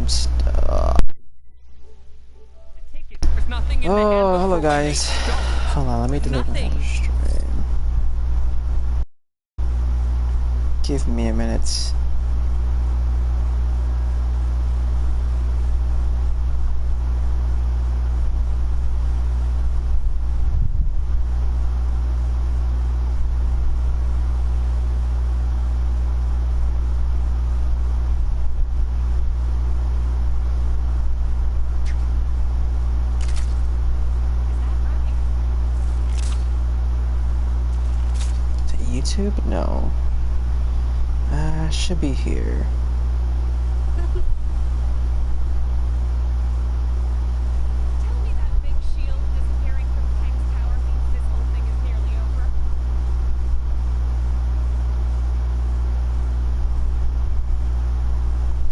I'm stuck. Oh, hello guys. Hold on, let me delete my whole stream. Give me a minute. YouTube? No. Should be here. Tell me that big shield disappearing from Kang's Tower means this whole thing is nearly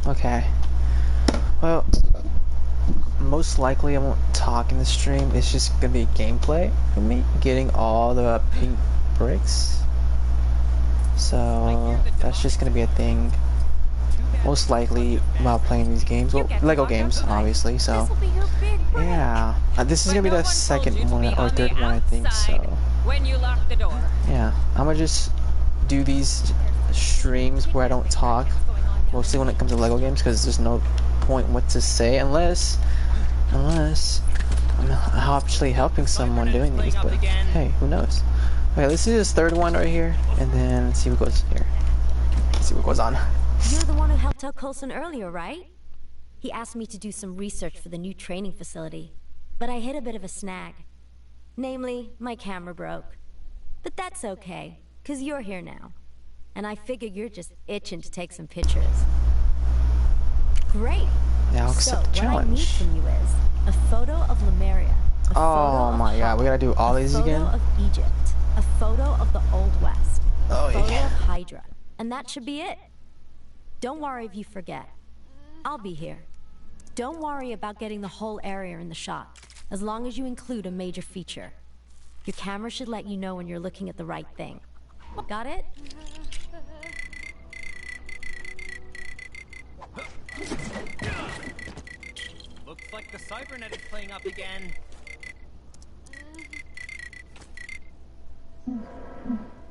over. Okay. Well, most likely I won't talk in the stream. It's just gonna be gameplay for me, getting all the pink bricks. So that's just gonna be a thing. Most likely while playing these games. Well, Lego games, obviously. So yeah, this is gonna be the second one or third one, I think. So When you lock the door. yeah, I'm gonna just do these streams where I don't talk, mostly when it comes to Lego games, because there's no point what to say unless I'm actually helping someone doing these. But hey, who knows? Okay, let's see this third one right here, and then let's see what goes here. Let's see what goes on. You're the one who helped out Coulson earlier, right? He asked me to do some research for the new training facility, but I hit a bit of a snag. Namely, my camera broke. But that's okay, 'cause you're here now. And I figure you're just itching to take some pictures. Great! Now accept the so, what I need challenge. from you is a photo of Lemuria, a Oh photo my of god, we gotta do all these again? a photo of Egypt, a photo of the Old West, a Oh, photo yeah. of Hydra, and that should be it. Don't worry if you forget. I'll be here. Don't worry about getting the whole area in the shot, as long as you include a major feature. Your camera should let you know when you're looking at the right thing. Got it? Looks like the cybernet is playing up again.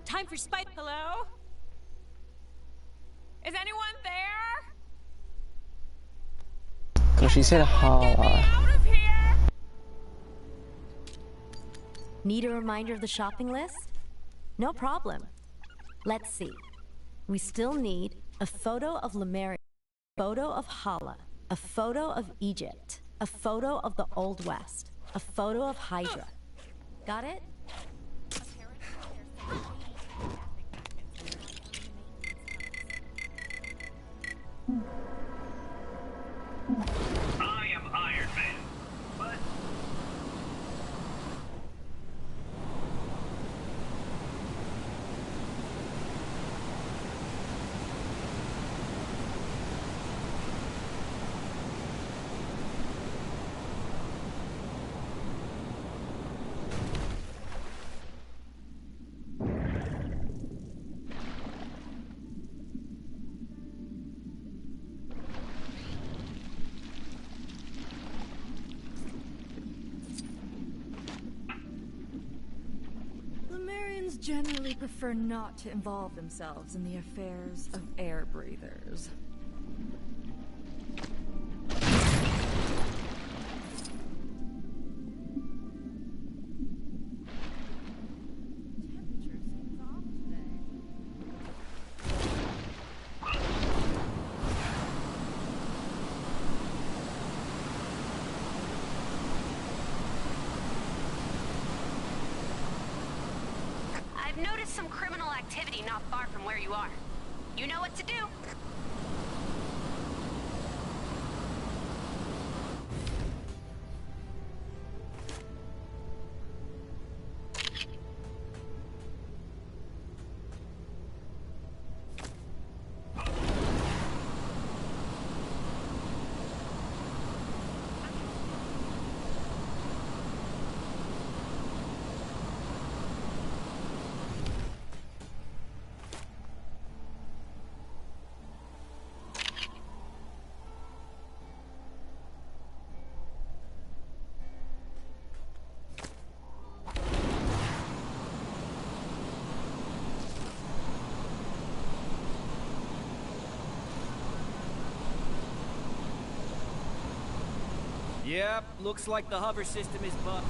Time for Spike. Hello? Is anyone there? Cause she said Get me holla. out of here! Need a reminder of the shopping list? No problem. Let's see. We still need a photo of Lemuria, a photo of Hala, a photo of Egypt, a photo of the Old West, a photo of Hydra. Got it? I am Iron Man, but Lemurians generally prefer not to involve themselves in the affairs of air breathers. Temperature seems off today. I've noticed some criminal activity not far from where you are. You know what to do. Yep, looks like the hover system is bugged.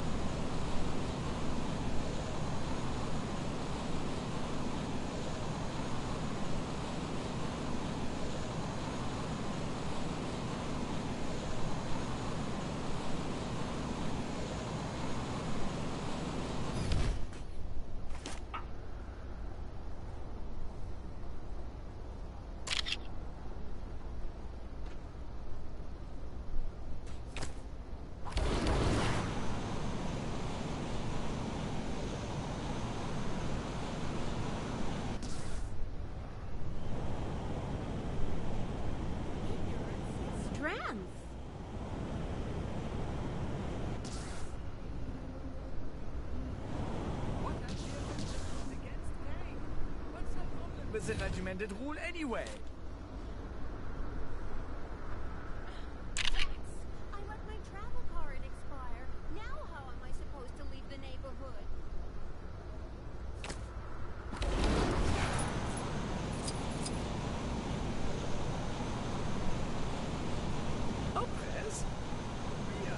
Strength. What actually against Kang? What's the problem with the regimented rule anyway? I let my travel card expire. Now how am I supposed to leave the neighborhood? Oh, Chris. Yeah.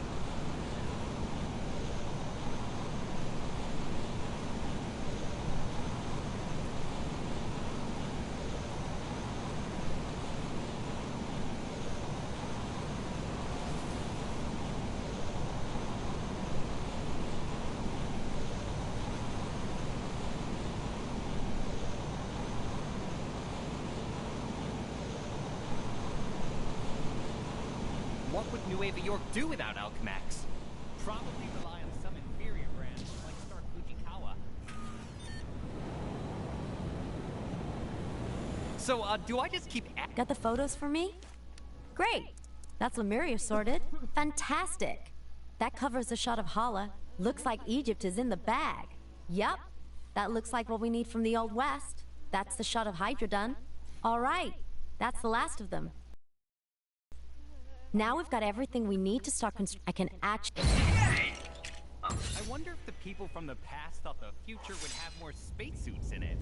What would New Ava York do without Alchemax? Probably rely on some inferior brand, like Stark Fujikawa. So, do I just keep Got the photos for me? Great. That's Lemuria sorted. Fantastic. That covers a shot of Hala. Looks like Egypt is in the bag. Yup. That looks like what we need from the Old West. That's the shot of Hydra done. All right. That's the last of them. Now we've got everything we need to start I can actually... I wonder if the people from the past thought the future would have more spacesuits in it.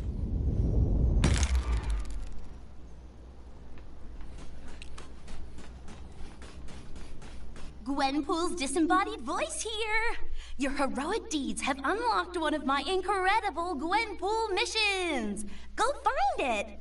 Gwenpool's disembodied voice here! Your heroic deeds have unlocked one of my incredible Gwenpool missions! Go find it!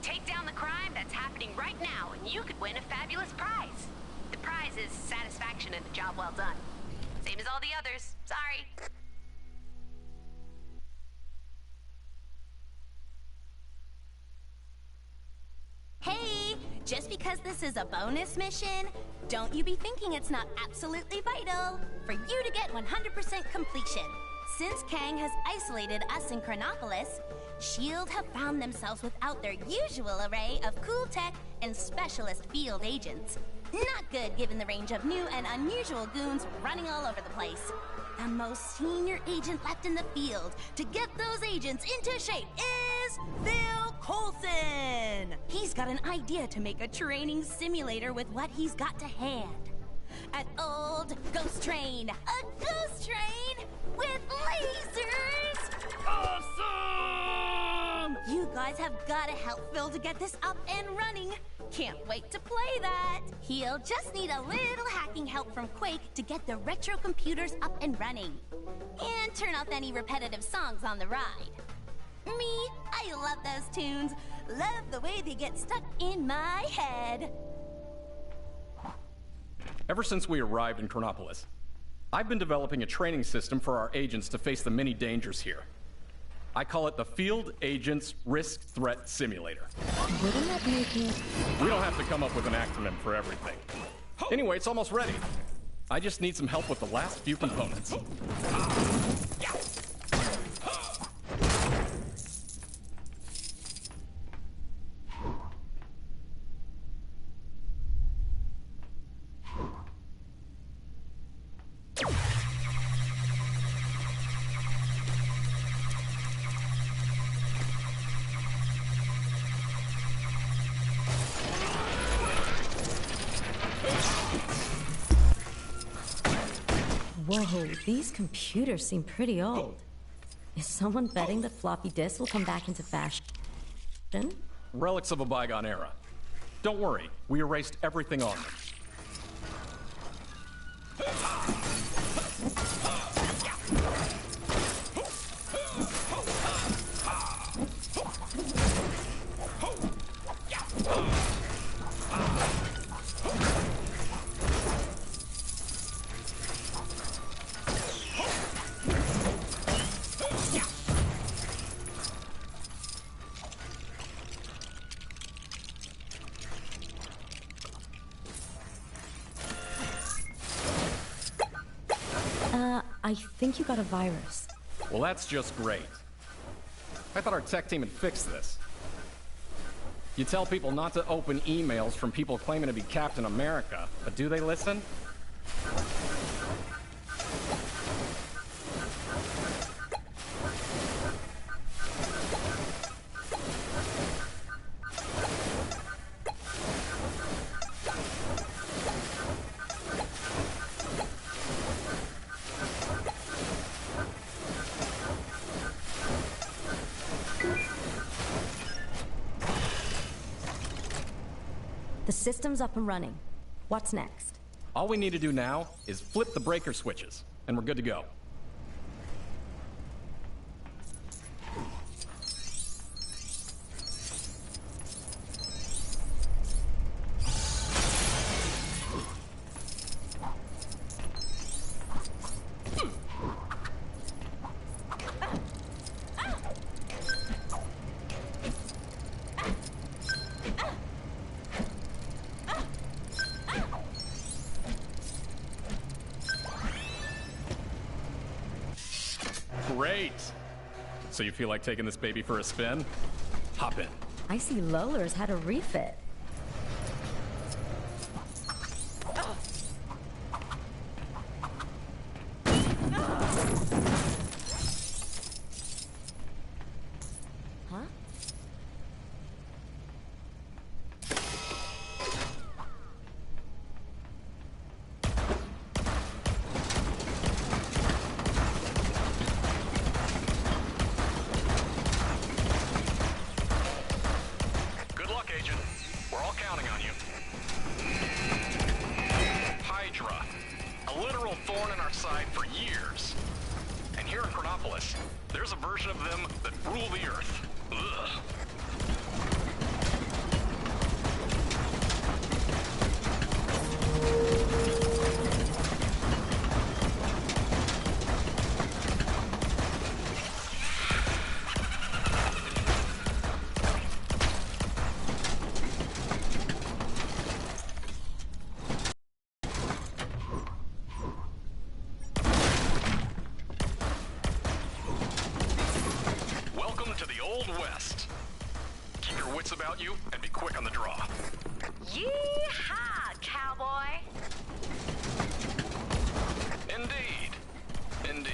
Take down the crime that's happening right now, and you could win a fabulous prize. The prize is satisfaction and a job well done. Same as all the others. Sorry. Hey, just because this is a bonus mission, don't you be thinking it's not absolutely vital for you to get 100% completion. Since Kang has isolated us in Chronopolis, S.H.I.E.L.D. have found themselves without their usual array of cool tech and specialist field agents. Not good given the range of new and unusual goons running all over the place. The most senior agent left in the field to get those agents into shape is Phil Coulson! He's got an idea to make a training simulator with what he's got to hand. An old ghost train! A ghost train with lasers! Awesome! You guys have got to help Phil to get this up and running. Can't wait to play that. He'll just need a little hacking help from Quake to get the retro computers up and running. And turn off any repetitive songs on the ride. Me, I love those tunes. Love the way they get stuck in my head. Ever since we arrived in Chronopolis, I've been developing a training system for our agents to face the many dangers here. I call it the Field Agents Risk Threat Simulator. Wouldn't that make it... We don't have to come up with an acronym for everything. Anyway, it's almost ready. I just need some help with the last few components. Whoa, these computers seem pretty old. Is someone betting that floppy disks will come back into fashion? Relics of a bygone era. Don't worry, we erased everything on them. I think you got a virus. Well, that's just great. I thought our tech team had fixed this. You tell people not to open emails from people claiming to be Captain America, but do they listen? The system's up and running. What's next? All we need to do now is flip the breaker switches, and we're good to go. Great! So you feel like taking this baby for a spin? Hop in. I see Lowler's had a refit. Huh? Good luck, Agent. We're all counting on you. Hydra. A literal thorn in our side for years. And here in Chronopolis, there's a version of them that rule the Earth. Ugh. Welcome to the Old West. Keep your wits about you and be quick on the draw. Yeehaw, cowboy! Indeed. Indeed.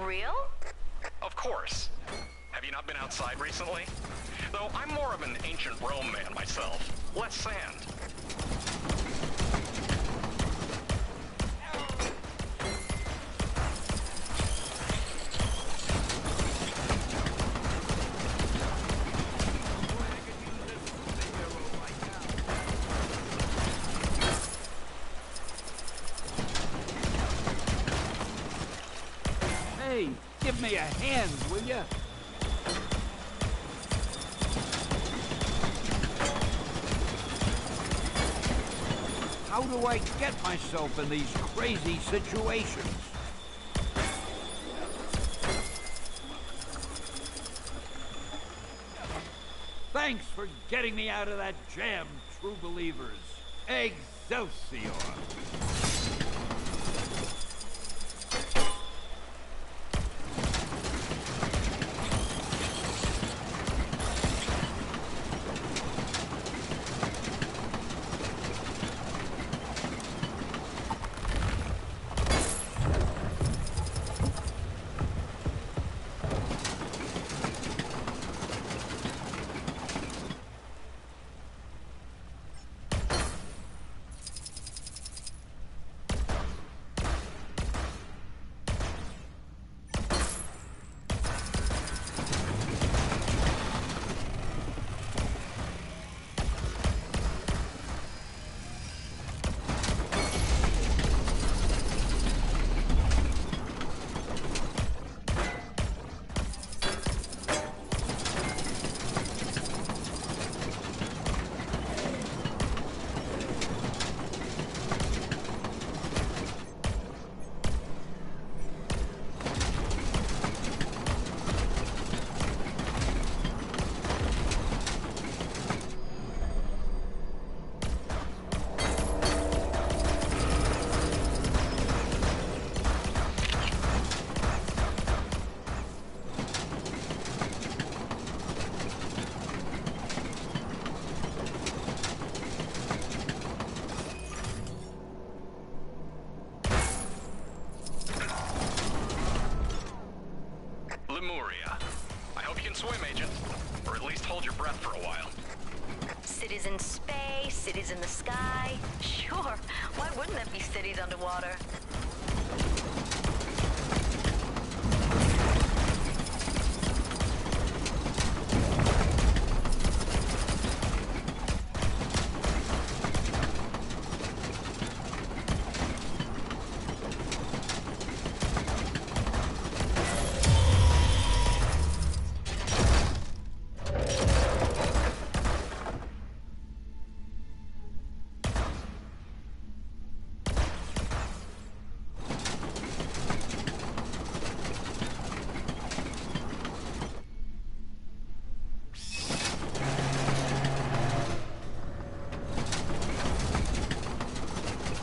real? Of course. Have you not been outside recently? Though I'm more of an ancient Rome man myself. Less sand. Hey, give me a hand, will ya? How do I get myself in these crazy situations? Thanks for getting me out of that jam, true believers. Excelsior! Swim, Agent. Or at least hold your breath for a while. Cities in space, cities in the sky. Sure, why wouldn't there be cities underwater?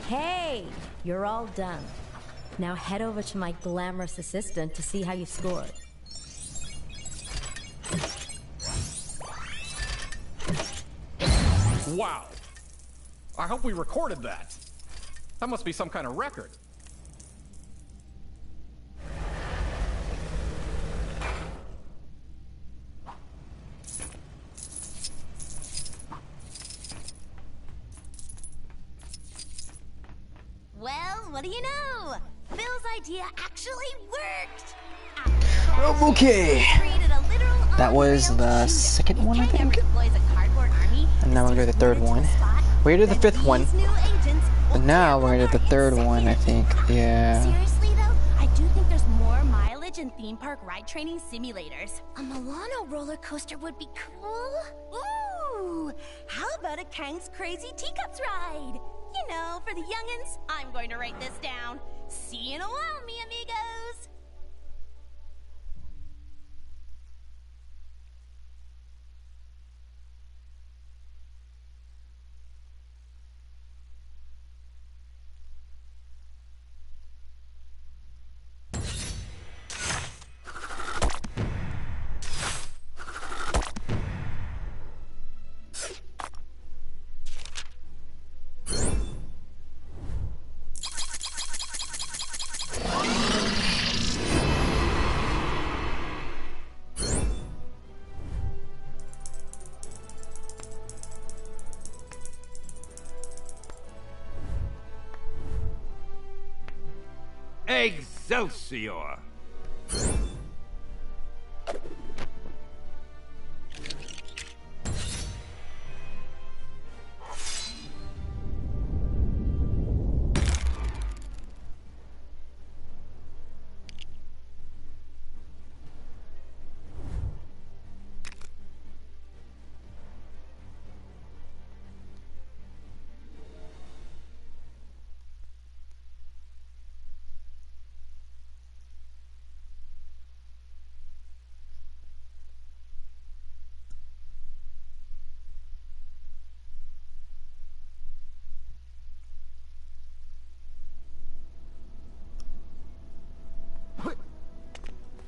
Hey, you're all done. Now head over to my glamorous assistant to see how you scored. Wow. I hope we recorded that. That must be some kind of record. Well, what do you know? Phil's idea actually worked! Okay. That was the second one, I think. And now we're gonna do the third one. We did the fifth one. But now we're gonna do the third one, I think. Yeah. Seriously though, I do think there's more mileage in theme park ride training simulators. A Milano roller coaster would be cool. Ooh! How about a Kang's Crazy Teacups ride? You know, for the youngins, I'm going to write this down. See you in a while, mi amigos! Excelsior!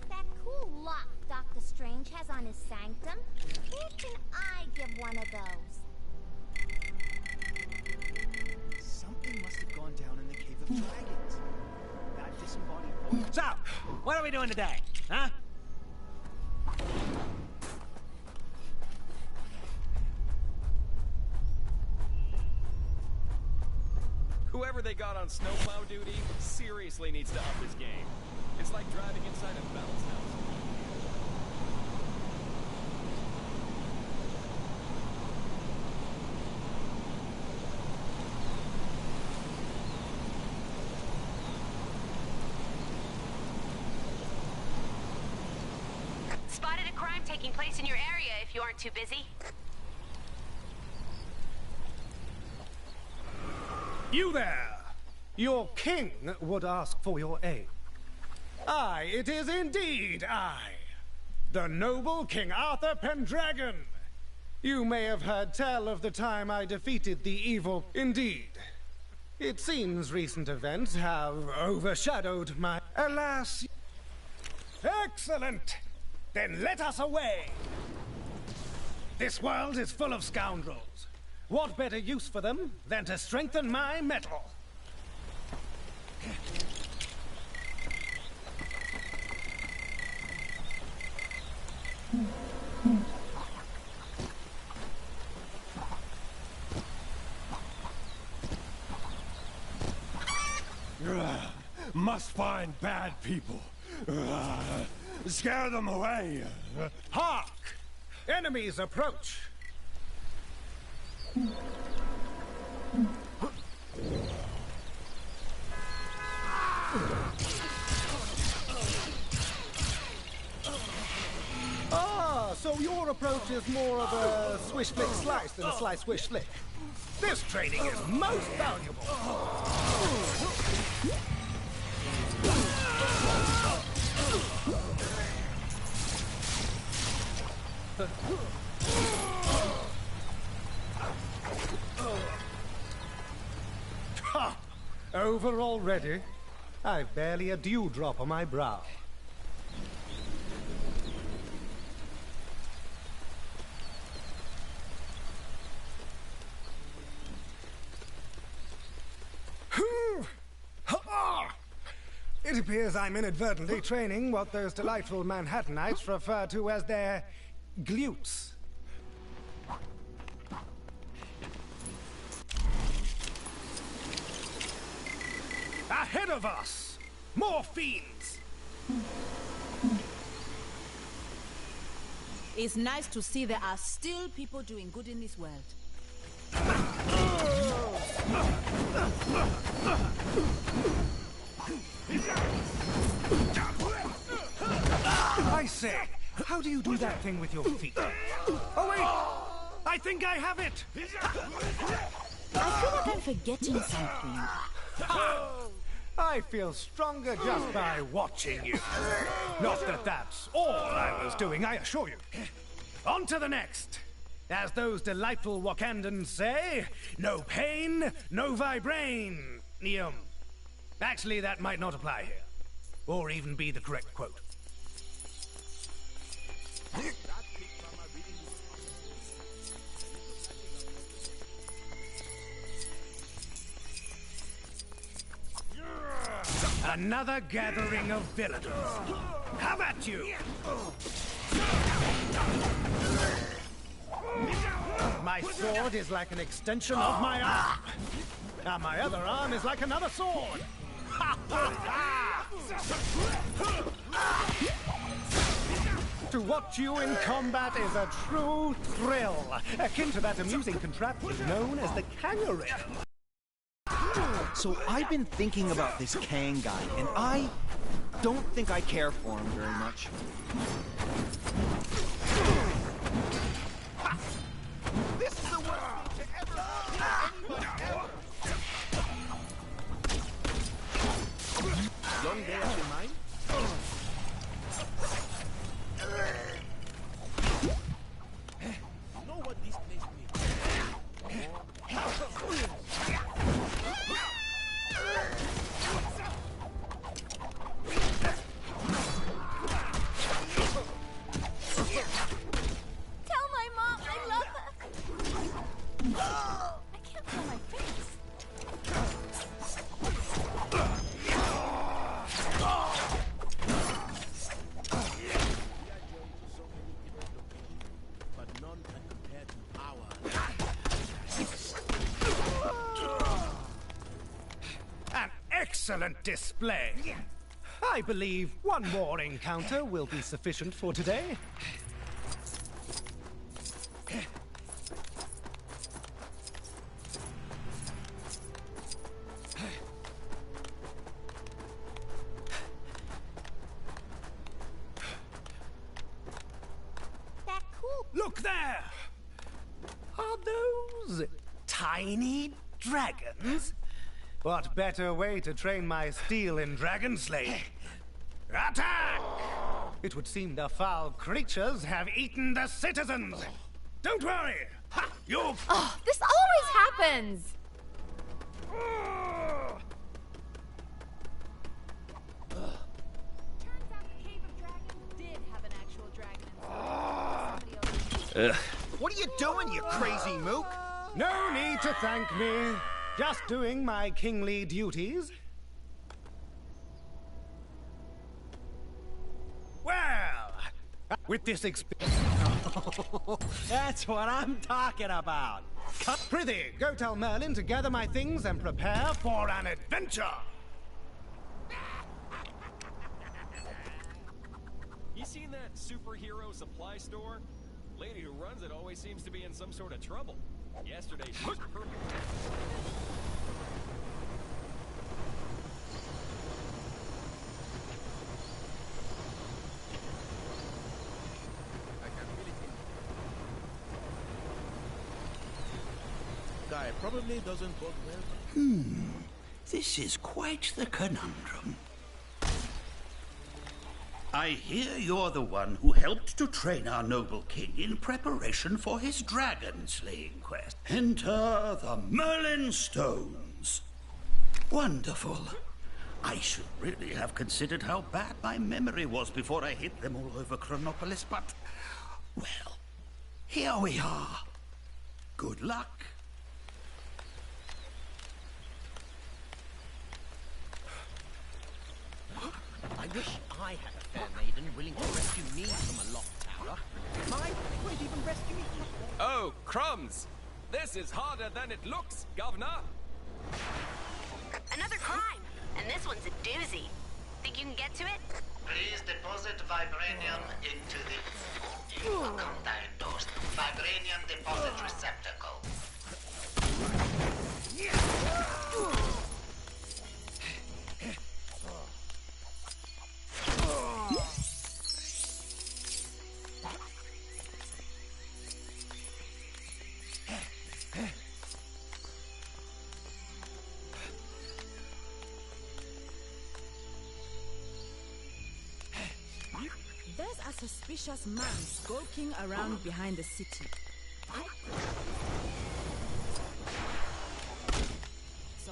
That cool lock Dr. Strange has on his sanctum. Who can I give one of those? Something must have gone down in the Cave of Dragons. That disembodied voice. So, what are we doing today, huh? Whoever they got on snowplow duty seriously needs to up his game. It's like driving inside a bounce house. Spotted a crime taking place in your area if you aren't too busy. You there! Your king would ask for your aid. Aye, it is indeed I, the noble King Arthur Pendragon. You may have heard tell of the time I defeated the evil. Indeed. It seems recent events have overshadowed my... Alas... Excellent! Then let us away! This world is full of scoundrels. What better use for them than to strengthen my mettle? Must find bad people. Scare them away. Hark! Enemies approach. Ah, so your approach is more of a swish-flick-slice than a slice-swish-flick. This training is most valuable. Ha! Over already? I've barely a dewdrop on my brow. It appears I'm inadvertently training what those delightful Manhattanites refer to as their glutes. Ahead of us! More fiends! It's nice to see there are still people doing good in this world. I say, how do you do that thing with your feet? Oh wait! I think I have it! I feel like I'm forgetting something. I feel stronger just by watching you. Not that that's all I was doing, I assure you. On to the next. As those delightful Wakandans say, no pain, no vibranium. Actually, that might not apply here. Or even be the correct quote. Another gathering of villains. How about you? My sword is like an extension of my arm. And my other arm is like another sword. To watch you in combat is a true thrill, akin to that amusing contraption known as the kangaroo. So I've been thinking about this Kang guy, and I don't think I care for him very much. This is the worst thing to ever happen to anybody ever. Long day out in mind? You know what this place means? Tell my mom I love her. I can't feel my face. But none can compare to ours. An excellent display. I believe one more encounter will be sufficient for today. That cool. Look there! Are those tiny dragons? What better way to train my steel in dragon slaying? Attack! It would seem the foul creatures have eaten the citizens. Don't worry. Ha! You. Oh, this always happens! Turns out the Cave of Dragons did have an actual dragon inside. What are you doing, you crazy mook? No need to thank me. Just doing my kingly duties. Well, with this experience... That's what I'm talking about. Prithee, go tell Merlin to gather my things and prepare for an adventure. You seen that superhero supply store? Lady who runs it always seems to be in some sort of trouble. Yesterday she was perfect. Guy probably doesn't bode well. This is quite the conundrum. I hear you're the one who helped to train our noble king in preparation for his dragon-slaying quest. Enter the Merlin Stones. Wonderful. I should really have considered how bad my memory was before I hid them all over Chronopolis, but... well, here we are. Good luck. I wish I had a fair maiden willing to rescue me from a locked tower. Mine won't even rescue me from a... Oh, crumbs! This is harder than it looks, Governor! Another crime, and this one's a doozy. Think you can get to it? Please deposit vibranium into the... undiagnosed vibranium deposit receptacle. There's a suspicious man skulking around behind the city. So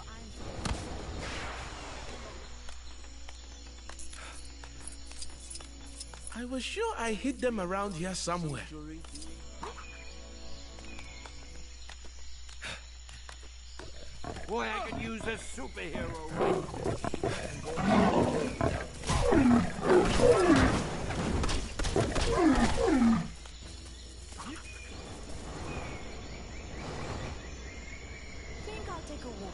I was sure I hid them around here somewhere. Boy, I could use a superhero. think I'll take a walk.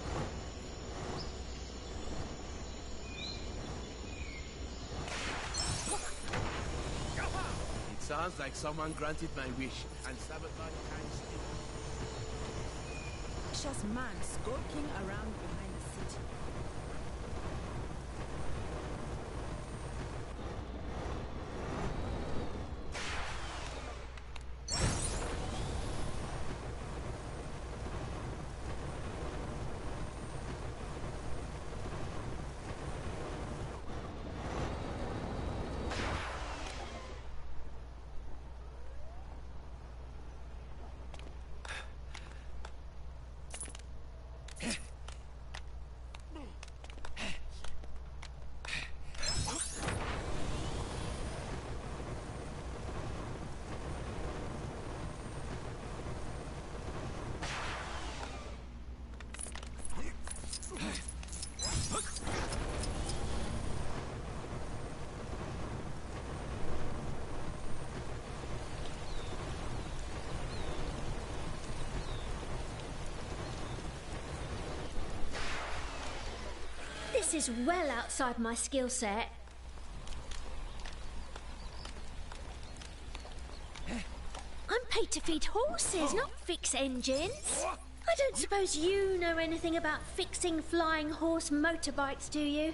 Sounds like someone granted my wish and sabotaged Kang's thing. Suspicious man skulking around behind the city. This is well outside my skill set. I'm paid to feed horses, not fix engines. I don't suppose you know anything about fixing flying horse motorbikes, do you?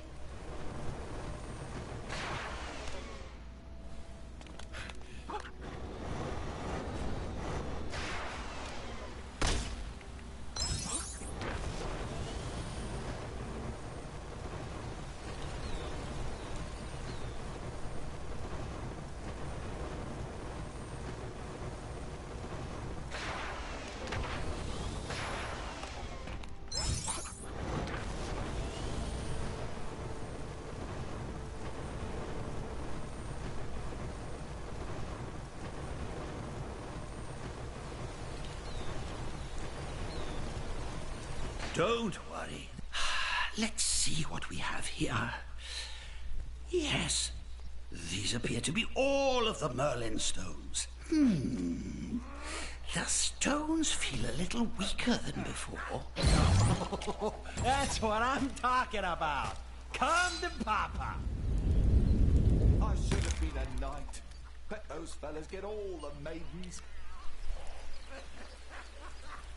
Don't worry. Let's see what we have here. Yes, these appear to be all of the Merlin stones. The stones feel a little weaker than before. That's what I'm talking about. Come to Papa. I should have been a knight. Bet those fellas get all the maidens.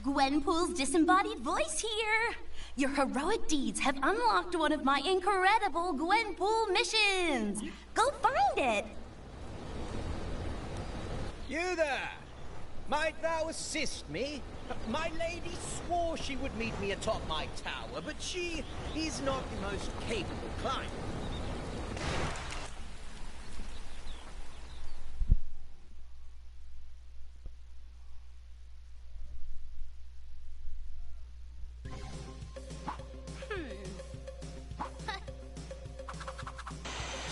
Gwenpool's disembodied voice here. Your heroic deeds have unlocked one of my incredible Gwenpool missions. Go find it. You there! Might thou assist me? My lady swore she would meet me atop my tower, but she is not the most capable climber.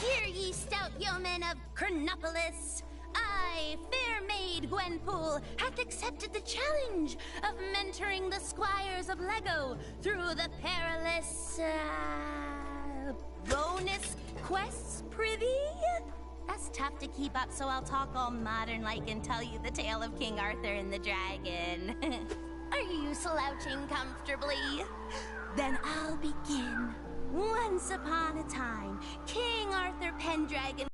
Hear ye, stout yeomen of Chronopolis. I, fair maid Gwenpool, hath accepted the challenge of mentoring the squires of Lego through the perilous, bonus quests, prithee? That's tough to keep up, so I'll talk all modern-like and tell you the tale of King Arthur and the dragon. Are you slouching comfortably? Then I'll begin. Once upon a time, King Arthur Pendragon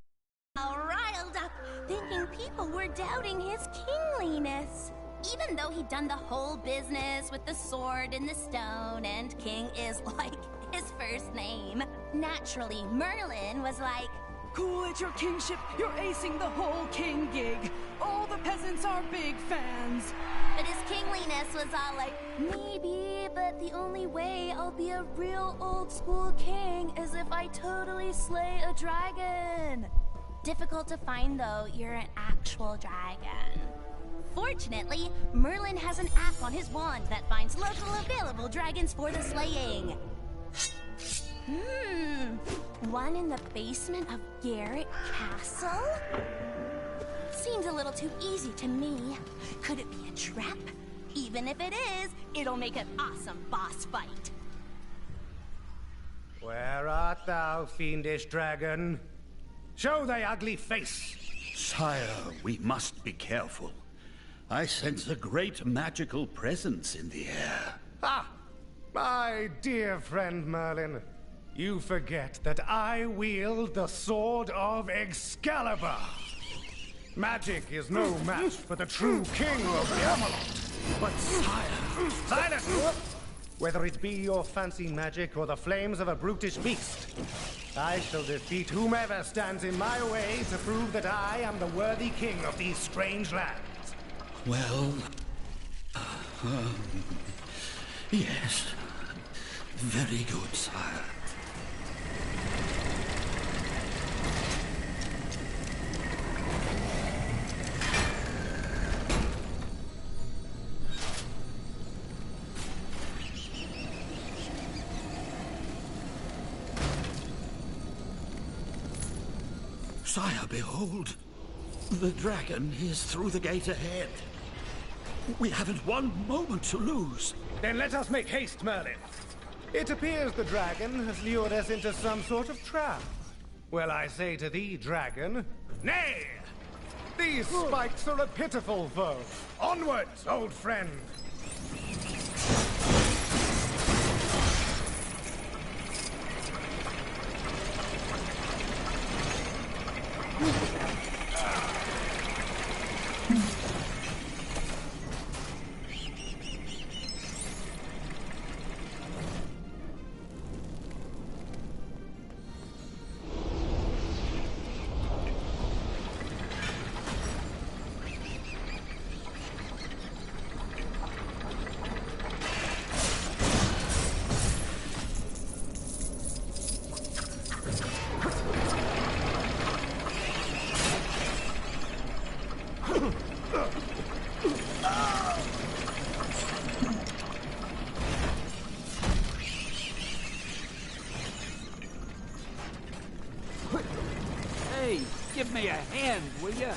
all riled up, thinking people were doubting his kingliness. Even though he'd done the whole business with the sword and the stone, and king is like his first name. Naturally, Merlin was like, Cool it, your kingship. You're acing the whole king gig. All the peasants are big fans. but his kingliness was all like, maybe, but the only way I'll be a real old school king is if I totally slay a dragon. Difficult to find, though. You're an actual dragon. Fortunately, Merlin has an app on his wand that finds local available dragons for the slaying. One in the basement of Garrett Castle? Seems a little too easy to me. Could it be a trap? Even if it is, it'll make an awesome boss fight. Where art thou, fiendish dragon? Show thy ugly face! Sire, we must be careful. I sense a great magical presence in the air. Ah! My dear friend Merlin, you forget that I wield the sword of Excalibur. Magic is no match for the true king of Camelot. But sire... Silence! Whether it be your fancy magic or the flames of a brutish beast, I shall defeat whomever stands in my way to prove that I am the worthy king of these strange lands. Well... yes. Very good, sire. Sire, behold. The dragon is through the gate ahead. We haven't one moment to lose. Then let us make haste, Merlin. It appears the dragon has lured us into some sort of trap. Well, I say to thee, dragon, nay! These spikes are a pitiful foe. Onwards, old friend! Hey, give me a hand, will ya?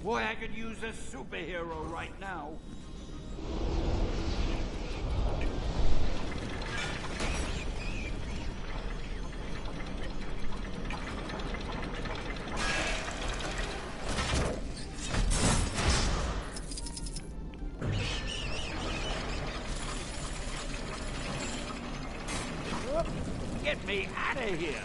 Boy, I could use a superhero right now. Get me out of here!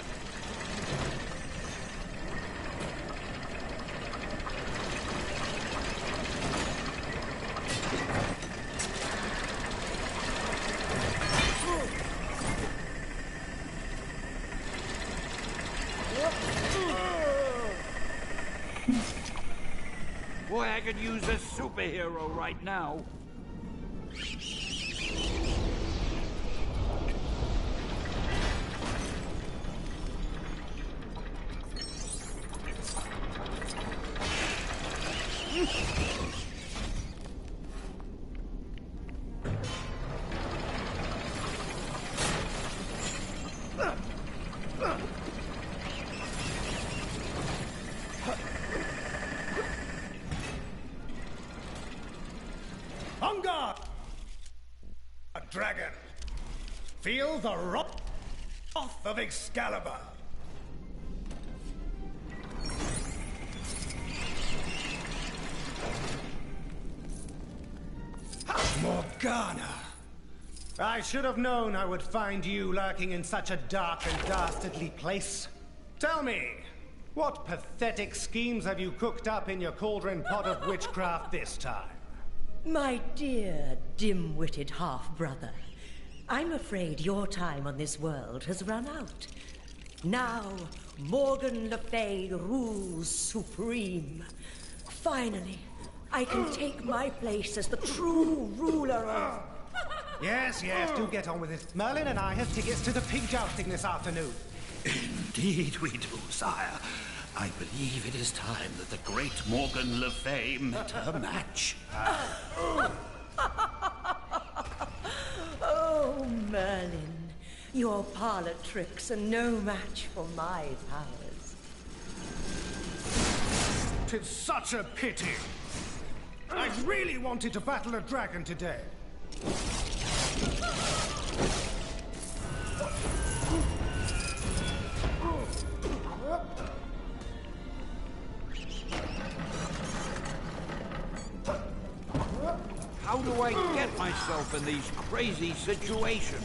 Boy, I could use a superhero right now. On guard! A dragon! Feel the wrath of Excalibur! Morgana! I should have known I would find you lurking in such a dark and dastardly place. Tell me, what pathetic schemes have you cooked up in your cauldron pot of witchcraft this time? My dear, dim-witted half-brother, I'm afraid your time on this world has run out. Now, Morgan Le Fay rules supreme. Finally, I can take my place as the true ruler of... Yes, do get on with it. Merlin and I have tickets to the pig jousting this afternoon. Indeed we do, sire. I believe it is time that the great Morgan Le Fay met her match. Oh, Merlin. Your parlor tricks are no match for my powers. 'Tis such a pity. I really wanted to battle a dragon today. How do I get myself in these crazy situations?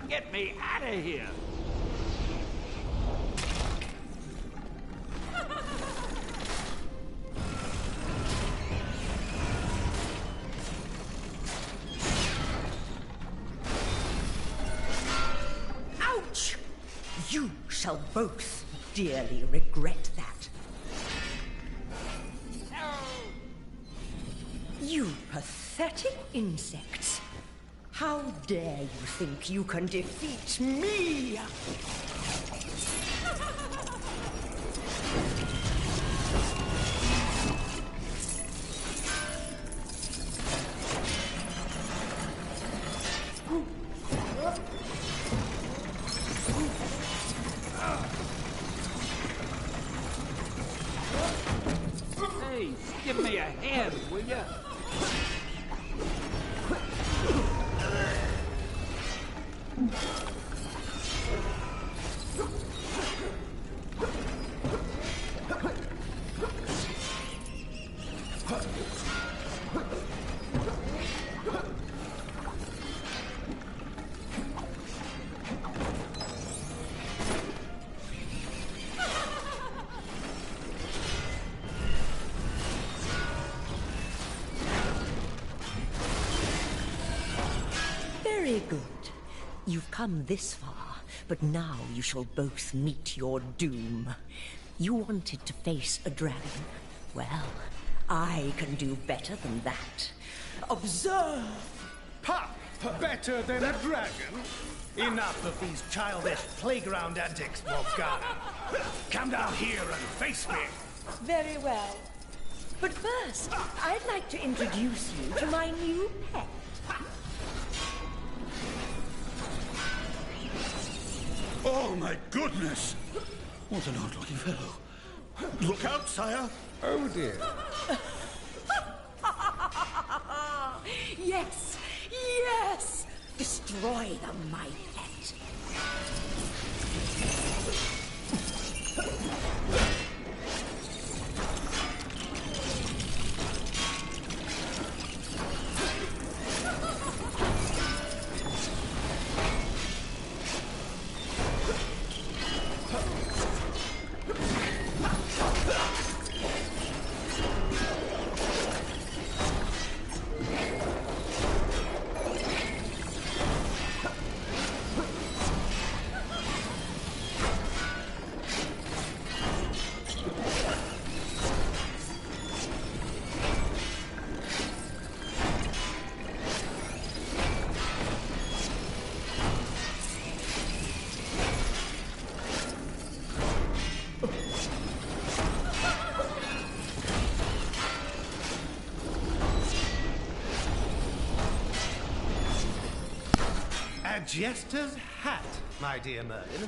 Get me out of here! Ouch! You shall both dearly regret that. You pathetic insects! How dare you think you can defeat me? Hey, give me a hand, will ya? Very good. You've come this far, but now you shall both meet your doom. You wanted to face a dragon. Well, I can do better than that. Observe! Ha! Better than a dragon? Enough of these childish playground antics, Morgana. Come down here and face me. Very well. But first, I'd like to introduce you to my new pet. Oh, my goodness! What an odd-looking fellow. Look out, sire! Oh, dear. Yes! Yes! Destroy them, my pet. A jester's hat, my dear Merlin.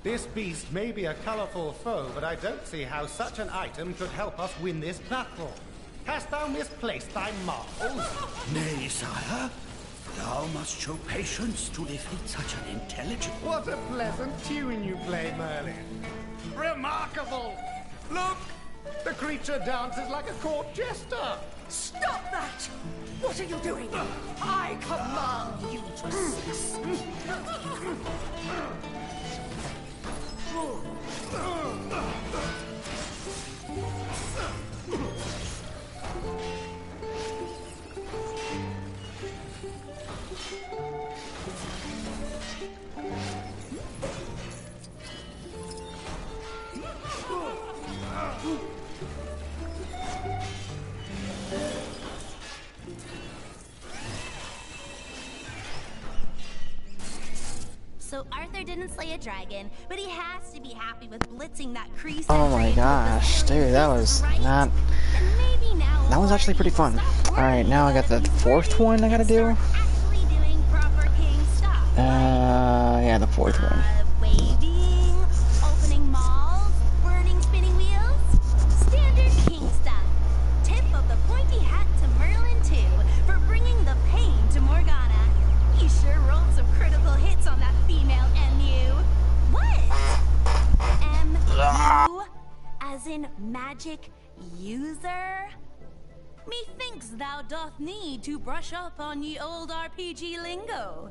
This beast may be a colorful foe, but I don't see how such an item could help us win this battle. Hast thou misplaced thy marbles? Nay, sire. Thou must show patience to defeat such an intelligent... What a pleasant tune you play, Merlin. Remarkable! Look! The creature dances like a court jester! Stop that! What What are you doing? I command you to cease. So Arthur didn't slay a dragon, but he has to be happy with blitzing that Kree Oh my gosh, dude, that was not... That was actually pretty fun. Alright, now I got the fourth one I gotta do. Yeah, the fourth one. Waving, opening malls, burning spinning wheels. Standard king stuff. Tip of the pointy hat to Merlin too, for bringing the pain to Morgana. You sure rolled some critical hits on that female MU. What? MU? As in magic user? Methinks thou doth need to brush up on ye old RPG lingo.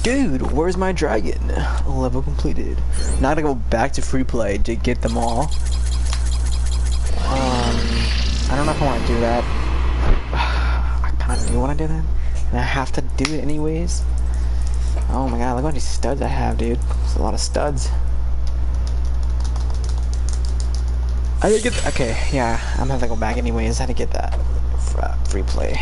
Dude, where's my dragon? Level completed. Now I gotta go back to free play to get them all. I don't know if I want to do that. I kind of do want to do that. And I have to do it anyways. Oh my god, look how many studs I have, dude. There's a lot of studs. I didn't get... Okay, yeah, I'm gonna have to go back anyways. I had to get that free play.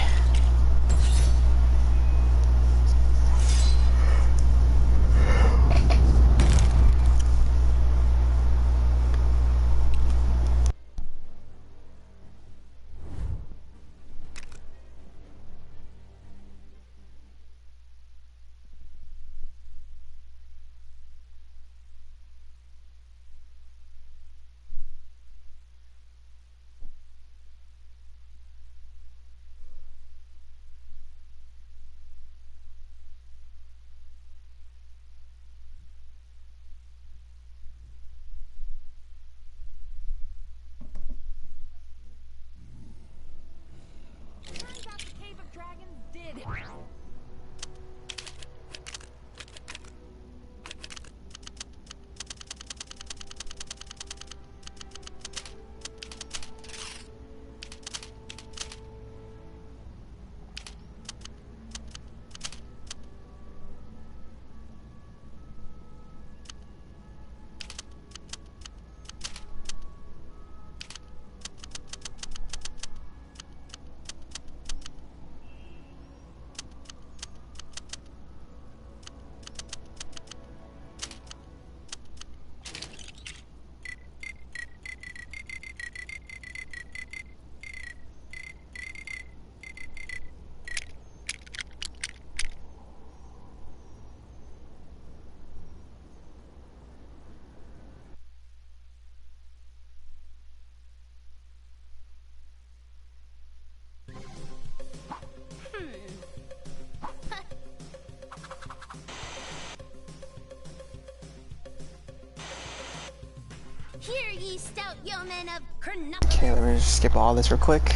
Hear ye, stout yeomen of Kernop. Okay, let me just skip all this real quick.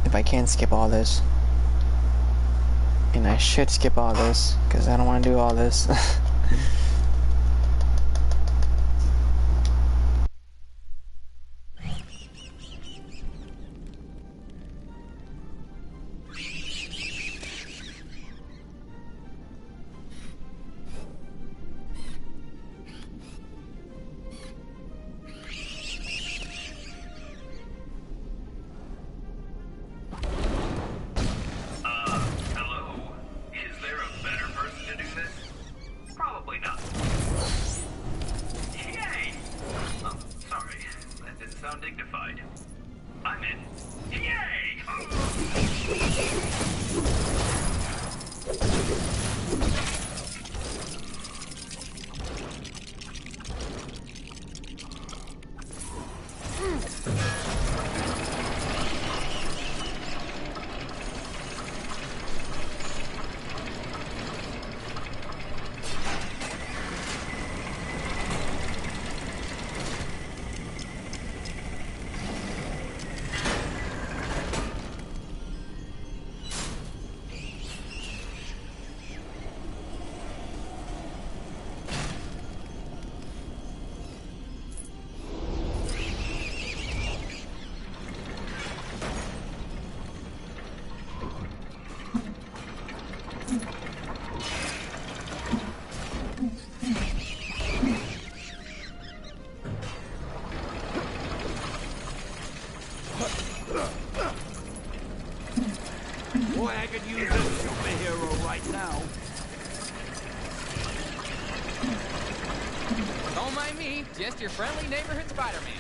If I can skip all this. And I should skip all this, because I don't want to do all this. Don't mind me, just your friendly neighborhood Spider-Man.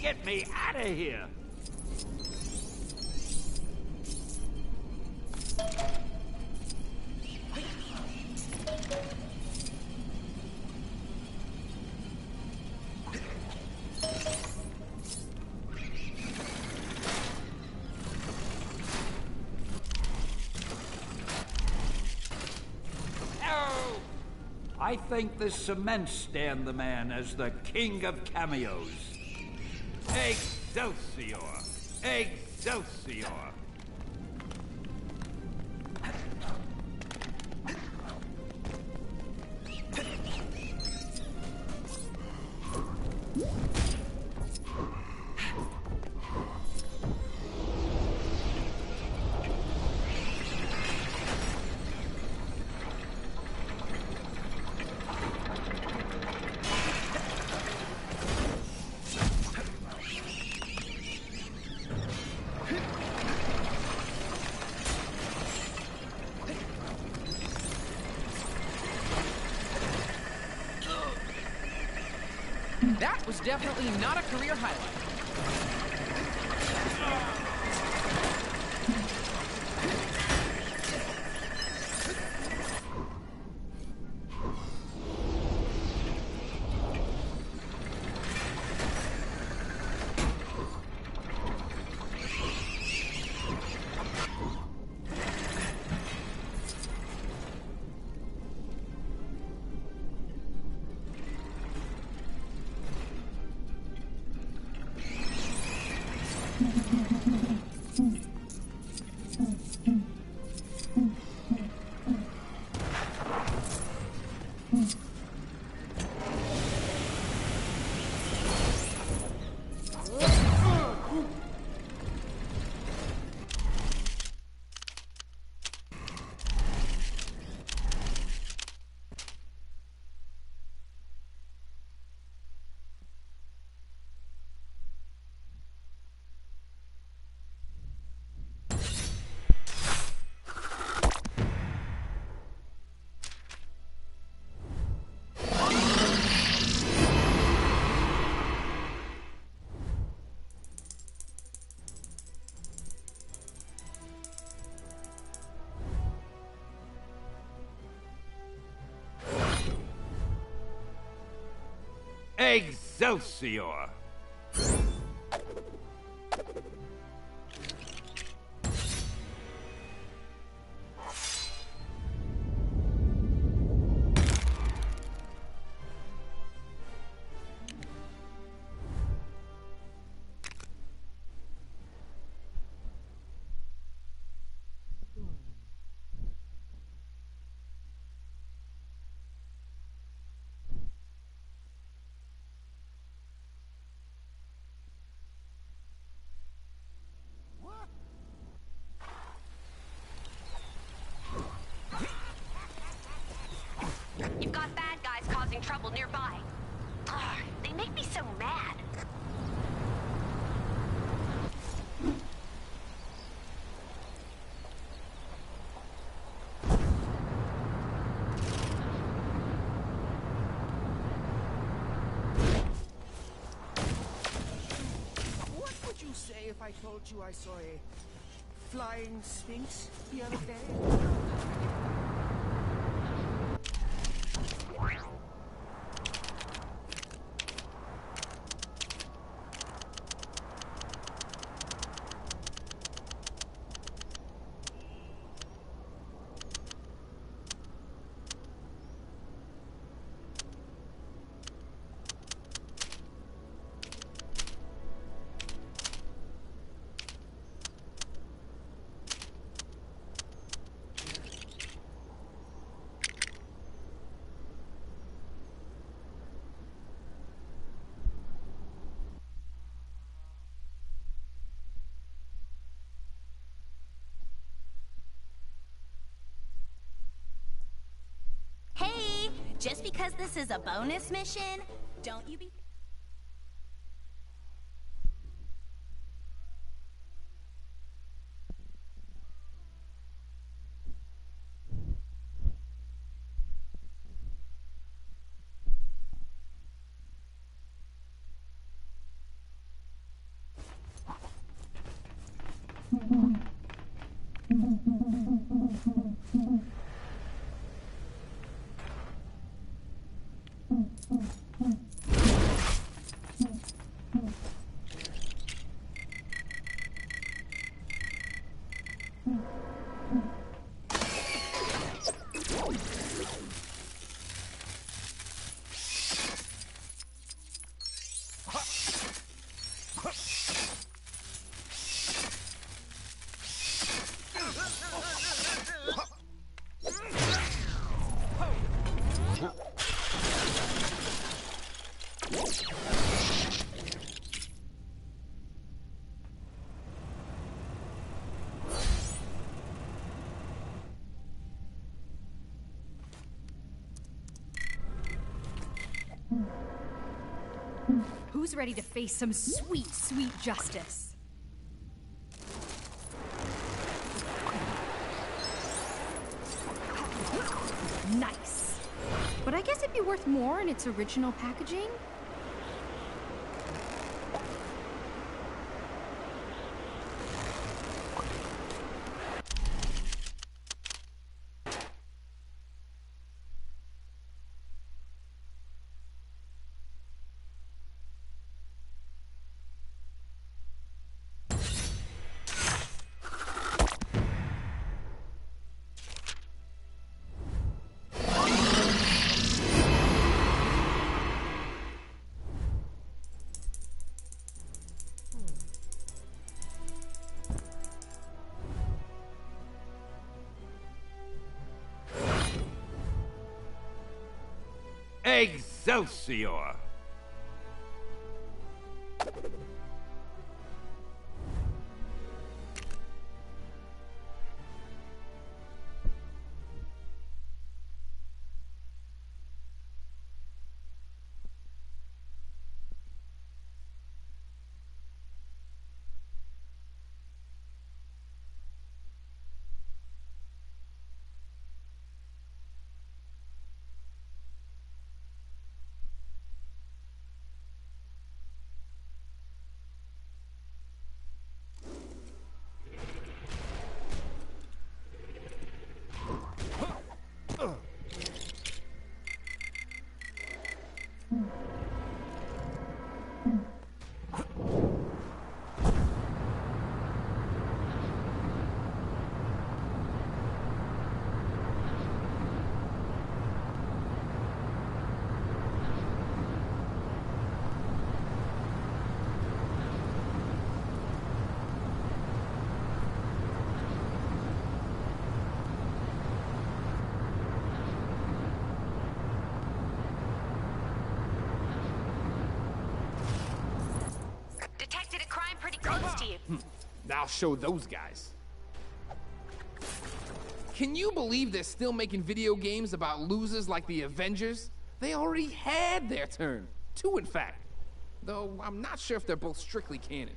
Get me out of here! I think this cements stand the man as the king of cameos. Excelsior! Excelsior! That was definitely not a career highlight. Excelsior! You've got bad guys causing trouble nearby. Ugh, they make me so mad. What would you say if I told you I saw a flying sphinx the other day? Hey, just because this is a bonus mission, don't you be... Who's ready to face some sweet, sweet justice? Nice. But I guess it'd be worth more in its original packaging. Excelsior! Detected a crime pretty close to you. I'll show those guys. Can you believe they're still making video games about losers like the Avengers? They already had their turn. 2, in fact. Though I'm not sure if they're both strictly canon.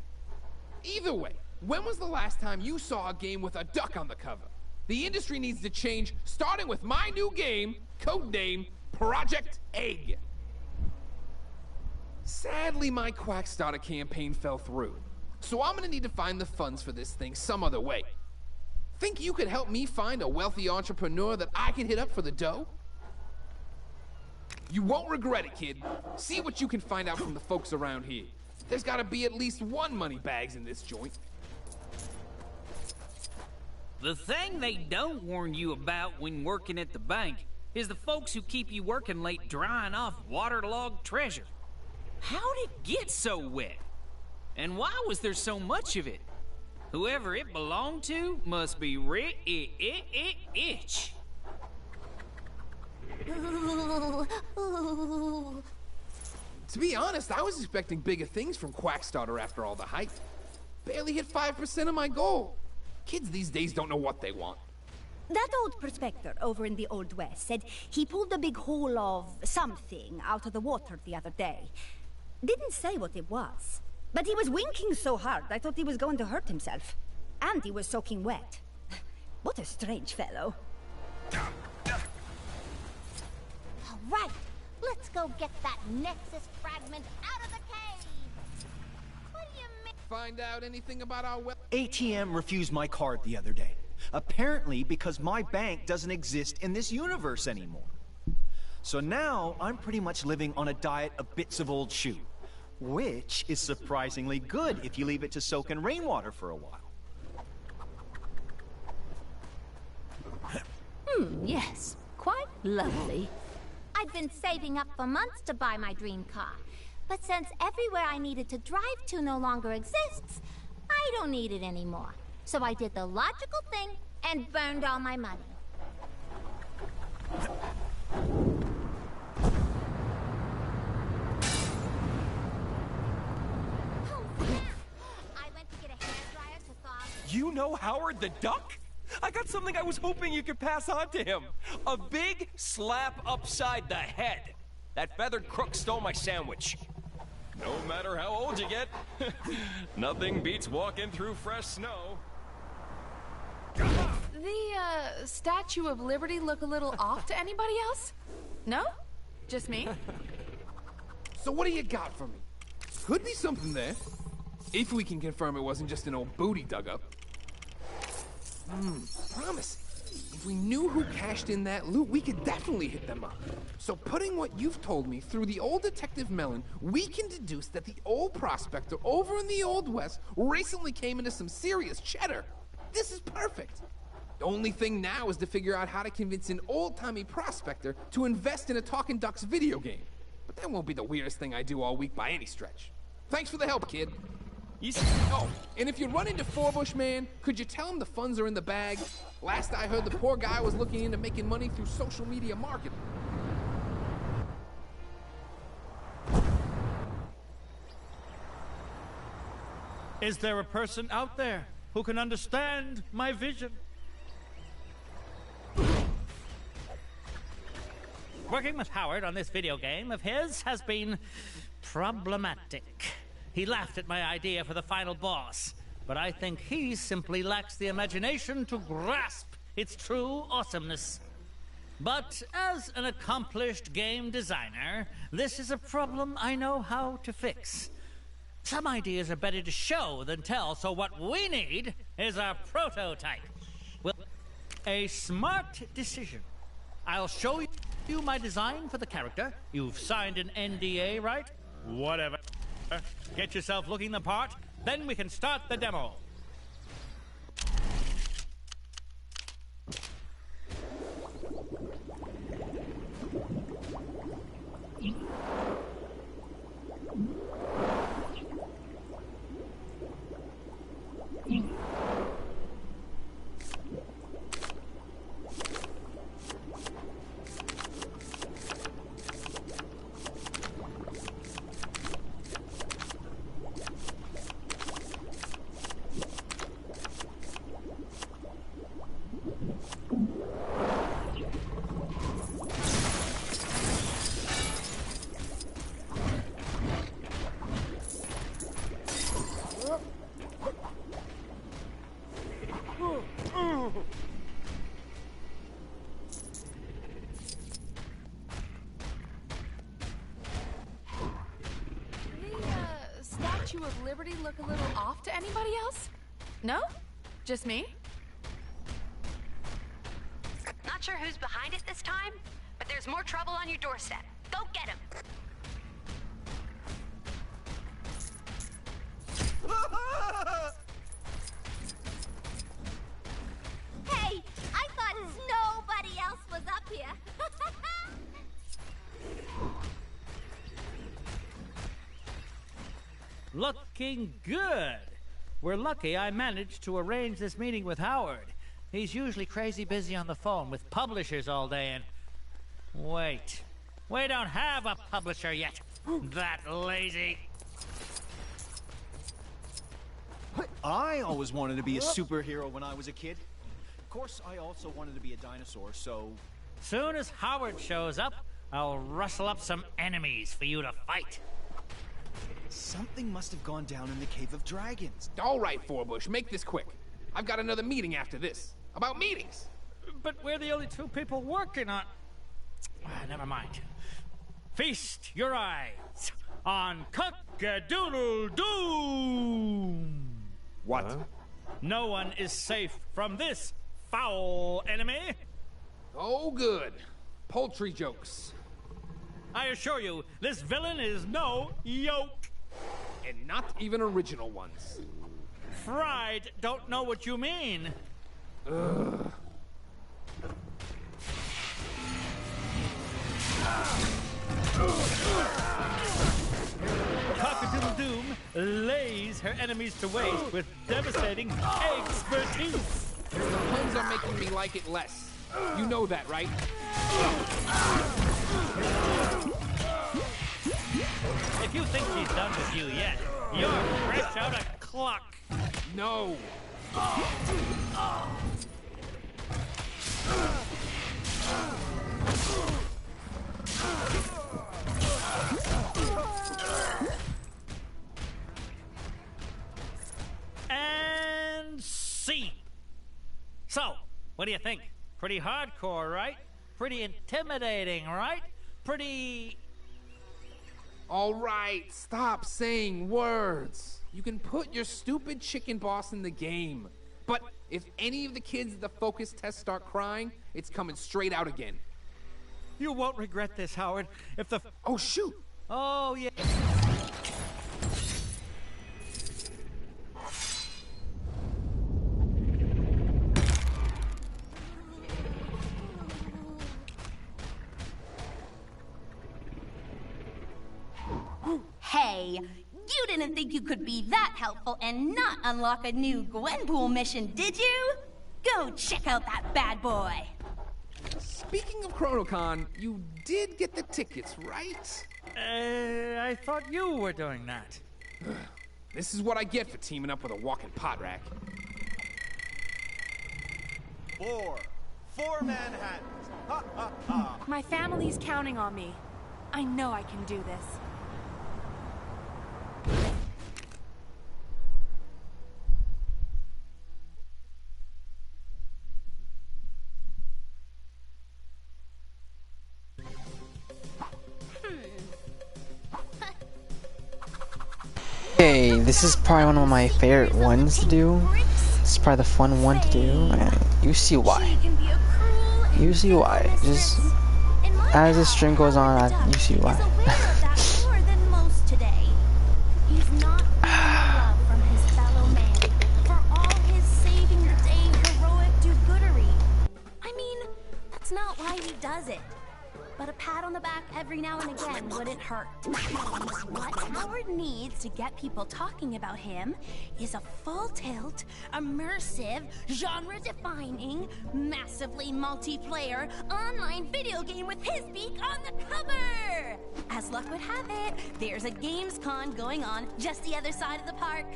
Either way, when was the last time you saw a game with a duck on the cover? The industry needs to change, starting with my new game, codename Project Egg. Sadly, my Quackstarter campaign fell through, so I'm gonna need to find the funds for this thing some other way. Think you could help me find a wealthy entrepreneur that I can hit up for the dough? You won't regret it, kid. See what you can find out from the folks around here. There's gotta be at least one moneybags in this joint. The thing they don't warn you about when working at the bank is the folks who keep you working late drying off waterlogged treasure. How'd it get so wet? And why was there so much of it? Whoever it belonged to must be rich. To be honest, I was expecting bigger things from Quackstarter after all the hype. Barely hit 5% of my goal. Kids these days don't know what they want. That old prospector over in the Old West said he pulled a big hole of something out of the water the other day. Didn't say what it was, but he was winking so hard I thought he was going to hurt himself. And he was soaking wet. What a strange fellow. All right, let's go get that Nexus fragment out of the cave. What do you mean? find out anything about our well? ATM refused my card the other day. Apparently because my bank doesn't exist in this universe anymore. So now I'm pretty much living on a diet of bits of old shoe, which is surprisingly good if you leave it to soak in rainwater for a while. Yes. Quite lovely. I'd been saving up for months to buy my dream car. But since everywhere I needed to drive to no longer exists, I don't need it anymore. So I did the logical thing and burned all my money. I went to get a hairdryer to thaw. You know Howard the Duck? I got something I was hoping you could pass on to him. A big slap upside the head. That feathered crook stole my sandwich. No matter how old you get, nothing beats walking through fresh snow. The Statue of Liberty look a little off to anybody else? No? Just me? So what do you got for me? Could be something there. If we can confirm it wasn't just an old booty dug up. Promising. If we knew who cashed in that loot, we could definitely hit them up. So putting what you've told me through the old Detective Mellon, we can deduce that the old prospector over in the Old West recently came into some serious cheddar. This is perfect. The only thing now is to figure out how to convince an old-timey prospector to invest in a Talking Ducks video game. But that won't be the weirdest thing I do all week by any stretch. Thanks for the help, kid. Oh, and if you run into Forbush, man, could you tell him the funds are in the bag? Last I heard, the poor guy was looking into making money through social media marketing. Is there a person out there who can understand my vision? Working with Howard on this video game of his has been problematic. He laughed at my idea for the final boss, but I think he simply lacks the imagination to grasp its true awesomeness. But as an accomplished game designer, this is a problem I know how to fix. Some ideas are better to show than tell, so what we need is a prototype. Well, a smart decision. I'll show you my design for the character. You've signed an NDA, right? Whatever. Get yourself looking the part, then we can start the demo. Statue of Liberty look a little off to anybody else? No? Just me? Not sure who's behind it this time, but there's more trouble on your doorstep. Go get him! Hey, I thought nobody else was up here. Looking good. We're lucky I managed to arrange this meeting with Howard. He's usually crazy busy on the phone with publishers all day and... Wait. We don't have a publisher yet. That lazy. I always wanted to be a superhero when I was a kid. Of course, I also wanted to be a dinosaur, so... Soon as Howard shows up, I'll rustle up some enemies for you to fight. Something must have gone down in the Cave of Dragons. All right, Forbush, make this quick. I've got another meeting after this. About meetings. But we're the only two people working on... Never mind. Feast your eyes on Cut Skadoodle-doom! What? No one is safe from this foul enemy. Oh, good. Poultry jokes. I assure you, this villain is no yoke. And not even original ones. Fried don't know what you mean. Ugh. Cock-a-doodle-doom lays her enemies to waste with devastating expertise. The puns are making me like it less. You know that, right? If you think she's done with you yet, you're fresh out of clock. No. And scene. So, what do you think? Pretty hardcore, right? Pretty intimidating, right? Pretty... All right, stop saying words. You can put your stupid chicken boss in the game. But if any of the kids at the focus test start crying, it's coming straight out again. You won't regret this, Howard, if the... Oh, shoot! Oh, yeah. Hey, you didn't think you could be that helpful and not unlock a new Gwenpool mission, did you? Go check out that bad boy. Speaking of ChronoCon, you did get the tickets, right? I thought you were doing that. This is what I get for teaming up with a walking pot rack. 4 Manhattans. Ha ha ha. My family's counting on me. I know I can do this. Okay, this is probably one of my favorite ones to do. This is probably the fun one to do, and you see why. You see why. Just as the stream goes on, you see why. He's not love from his fellow man for all his saving the day heroic do-goodery. I mean, that's not why he does it. But a pat on the back every now and again wouldn't hurt. What Howard needs to get people talking about him is a full-tilt, immersive, genre-defining, massively multiplayer, online video game with his beak on the cover! As luck would have it, there's a Gamescon going on just the other side of the park.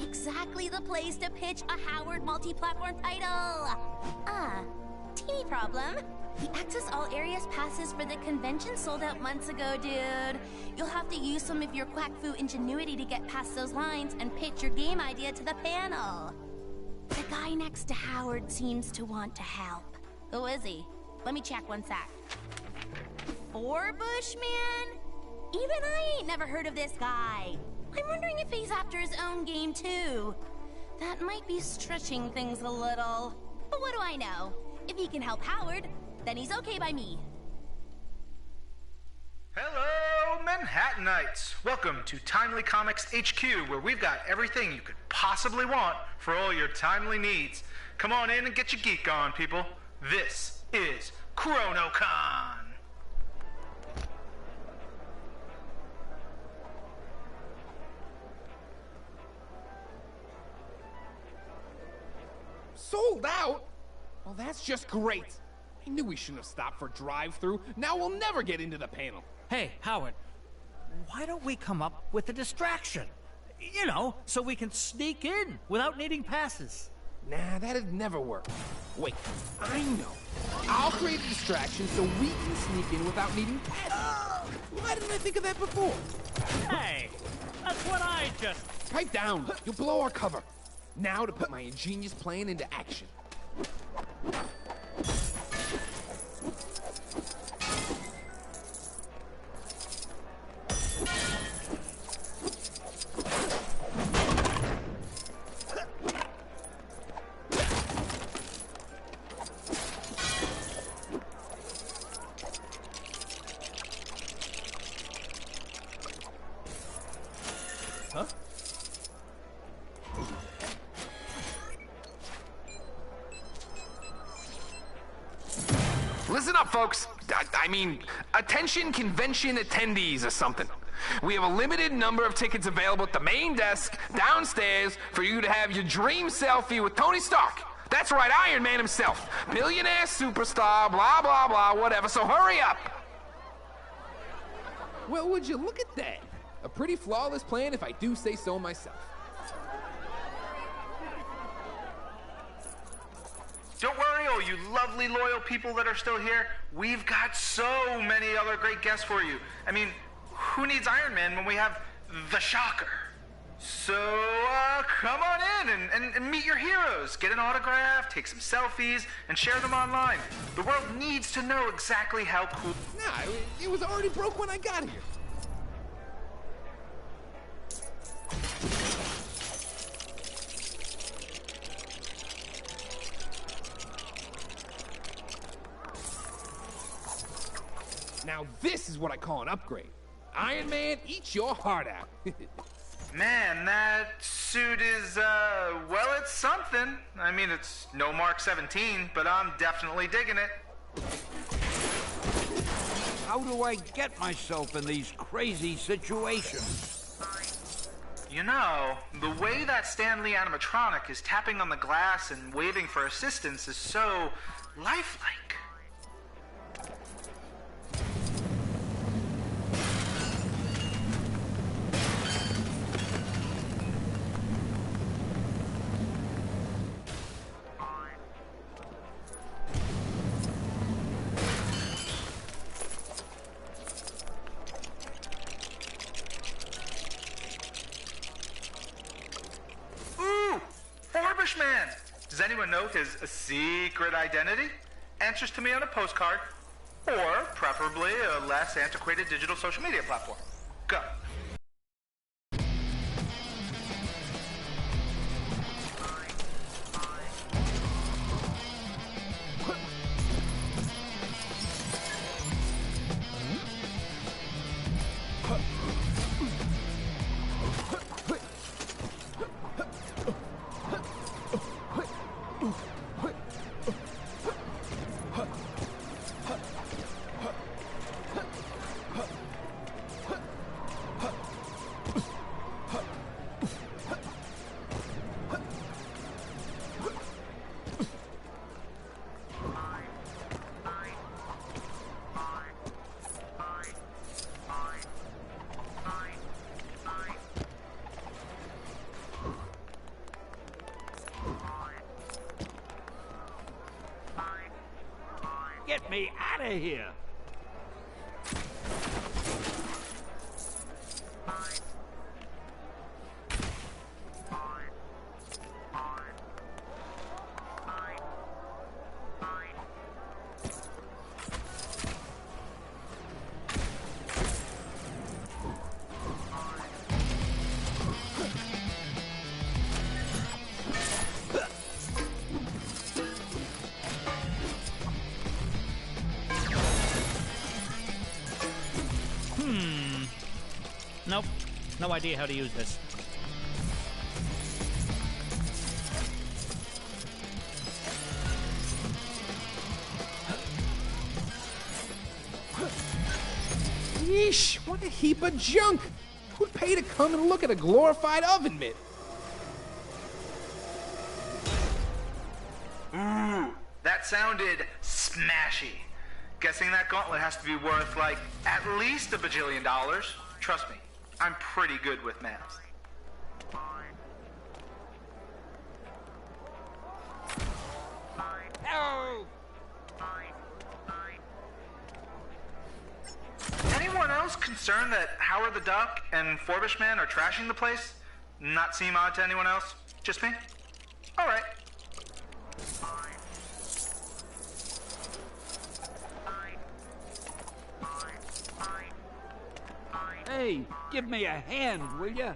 Exactly the place to pitch a Howard multi-platform title! Teeny problem. The Access All Areas passes for the convention sold out months ago, dude. You'll have to use some of your quack fu ingenuity to get past those lines and pitch your game idea to the panel. The guy next to Howard seems to want to help. Who is he? Let me check one sec. Bushman? Even I ain't never heard of this guy. I'm wondering if he's after his own game too. That might be stretching things a little. But what do I know? If he can help Howard, then he's okay by me. Hello, Manhattanites! Welcome to Timely Comics HQ, where we've got everything you could possibly want for all your timely needs. Come on in and get your geek on, people. This is ChronoCon! Sold out? Well, that's just great. I knew we shouldn't have stopped for drive-thru. Now we'll never get into the panel. Hey, Howard, why don't we come up with a distraction? You know, so we can sneak in without needing passes. Nah, that'd never work. Wait, I know. I'll create a distraction so we can sneak in without needing passes. Why didn't I think of that before? Hey, that's what I just... Pipe down. You'll blow our cover. Now to put my ingenious plan into action. Huh? Listen up, folks. I mean, attention convention attendees or something. We have a limited number of tickets available at the main desk downstairs for you to have your dream selfie with Tony Stark. That's right, Iron Man himself. Billionaire superstar, blah, blah, blah, whatever. So hurry up. Well, would you look at that? A pretty flawless plan if I do say so myself. Don't worry, all you lovely, loyal people that are still here. We've got so many other great guests for you. I mean, who needs Iron Man when we have the Shocker? So, come on in and meet your heroes. Get an autograph, take some selfies, and share them online. The world needs to know exactly how cool... Nah, it was already broke when I got here. Now this is what I call an upgrade. Iron Man, eat your heart out. Man, that suit is, well, it's something. I mean, it's no Mark 17, but I'm definitely digging it. How do I get myself in these crazy situations? You know, the way that Stan Lee animatronic is tapping on the glass and waving for assistance is so lifelike. Man. Does anyone know his secret identity? Answers to me on a postcard, or preferably a less antiquated digital social media platform. Go. Get me out of here! Nope. No idea how to use this. Yeesh, what a heap of junk! Who'd pay to come and look at a glorified oven mitt? Ooh, that sounded smashy. Guessing that gauntlet has to be worth, like, at least $1 bajillion. Trust me, I'm pretty good with math. No! Anyone else concerned that Howard the Duck and Forbish Man are trashing the place? Not seem odd to anyone else? Just me? Alright. Hey, give me a hand, will ya?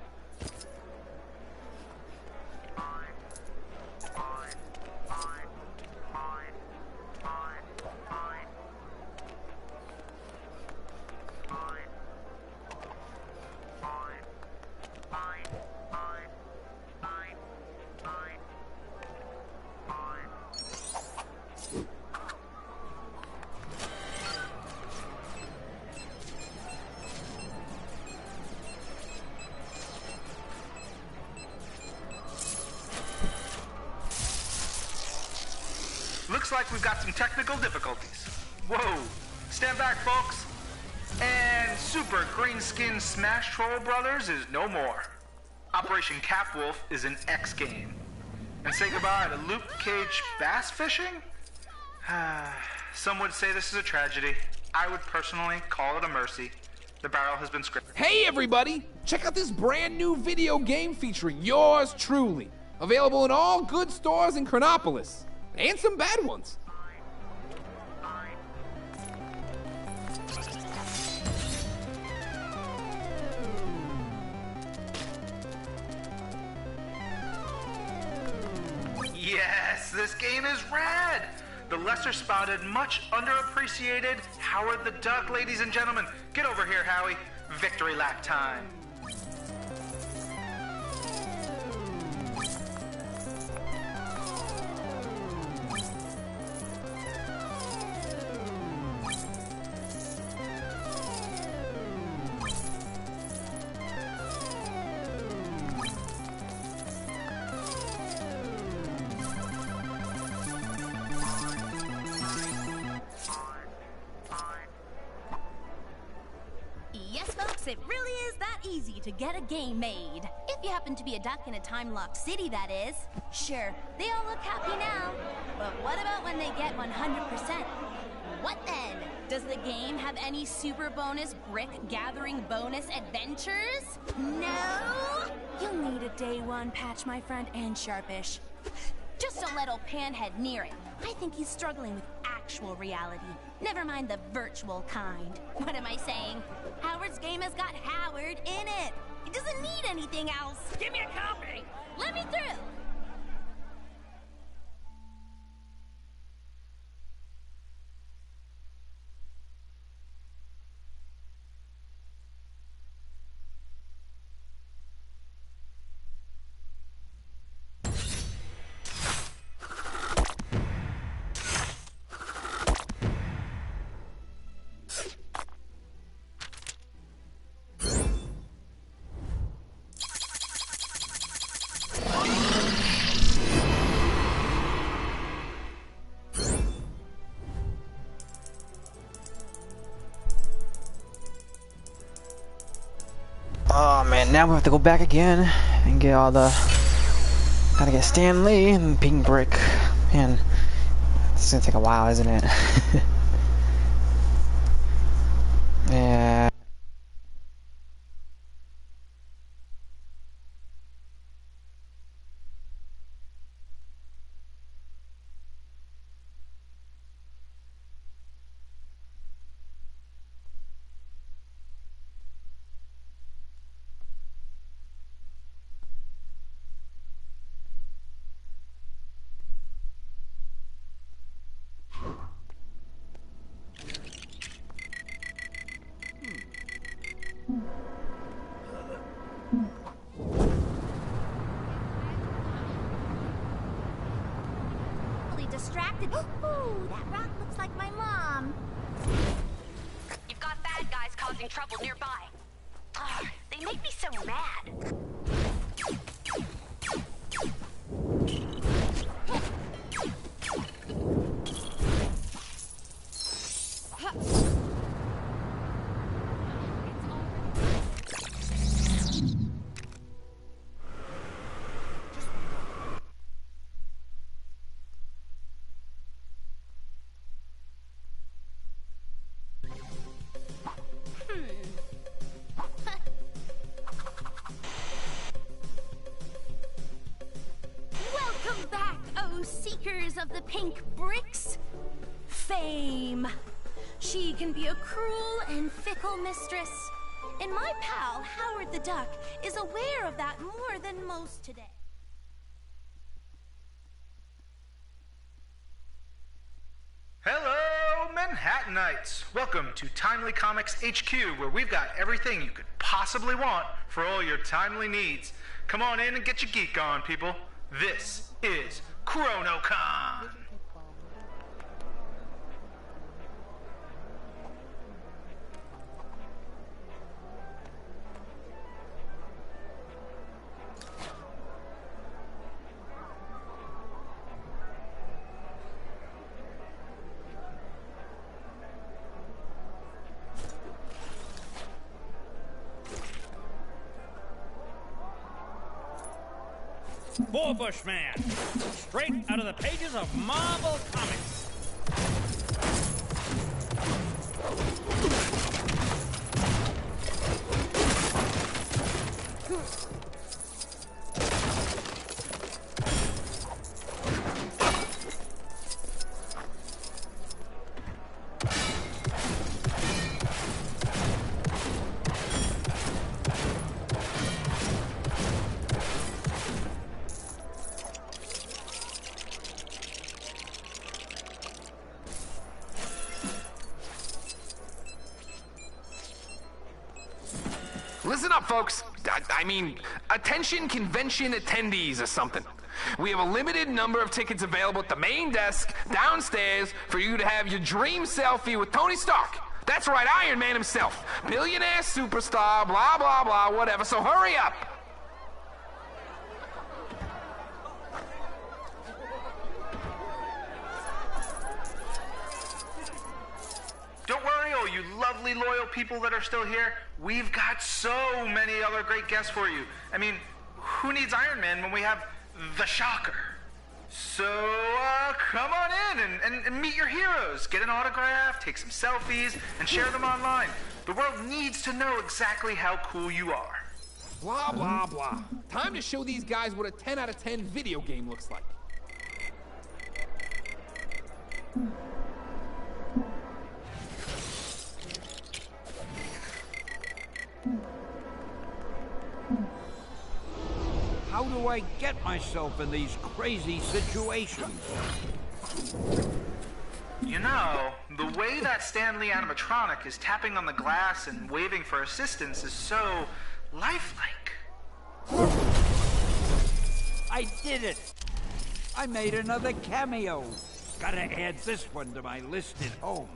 like we've got some technical difficulties. Whoa, stand back, folks. And Super Green Skin Smash Troll Brothers is no more. Operation Capwolf is an X game. And say goodbye to Luke Cage bass fishing? Some would say this is a tragedy. I would personally call it a mercy. The barrel has been scripted. Hey everybody! Check out this brand new video game featuring yours truly. Available in all good stores in Chronopolis. And some bad ones. Yes, this game is rad! The lesser spotted, much underappreciated Howard the Duck, ladies and gentlemen. Get over here, Howie. Victory lap time. Yes, folks, it really is that easy to get a game made. If you happen to be a duck in a time-locked city, that is. Sure, they all look happy now. But what about when they get 100%? What then? Does the game have any super bonus brick gathering bonus adventures? No? You'll need a day one patch, my friend, and Sharpish. Just don't let old Panhead near it. I think he's struggling with actual reality. Never mind the virtual kind. What am I saying? Howard's game has got Howard in it. It doesn't need anything else. Give me a copy. Let me through. Oh man, now we have to go back again and get all the... Gotta get Stan Lee and Pink Brick. Man, this is gonna take a while, isn't it? Yeah. Distracted. Ooh, that rock looks like my mom. You've got bad guys causing trouble nearby. Ugh, they make me so mad. Welcome back, oh seekers of the pink bricks. Fame. She can be a cruel and fickle mistress. And my pal, Howard the Duck, is aware of that more than most today. Hello, Manhattanites! Welcome to Timely Comics HQ, where we've got everything you could possibly want for all your timely needs. Come on in and get your geek on, people. This is ChronoCon! For Bushman, straight out of the pages of Marvel Comics. Listen up, folks. I mean, attention convention attendees or something. We have a limited number of tickets available at the main desk downstairs for you to have your dream selfie with Tony Stark. That's right, Iron Man himself. Billionaire superstar, blah, blah, blah, whatever. So hurry up. Don't worry, all you lovely, loyal people that are still here. We've got so many other great guests for you. I mean, who needs Iron Man when we have the Shocker? So, come on in and meet your heroes. Get an autograph, take some selfies, and share them online. The world needs to know exactly how cool you are. Blah, blah, blah. Time to show these guys what a 10 out of 10 video game looks like. How do I get myself in these crazy situations? You know, the way that Stanley animatronic is tapping on the glass and waving for assistance is so lifelike. I did it! I made another cameo. Gotta add this one to my list at home.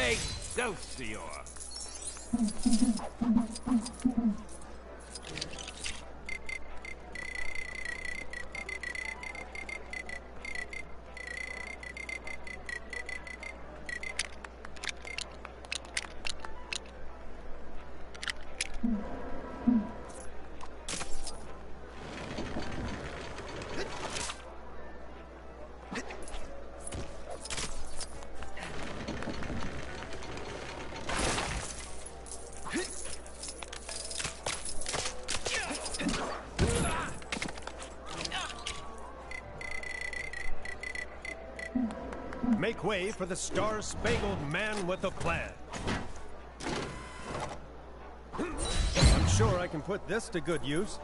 Excelsior! Make way for the star-spangled man with a plan. I'm sure I can put this to good use.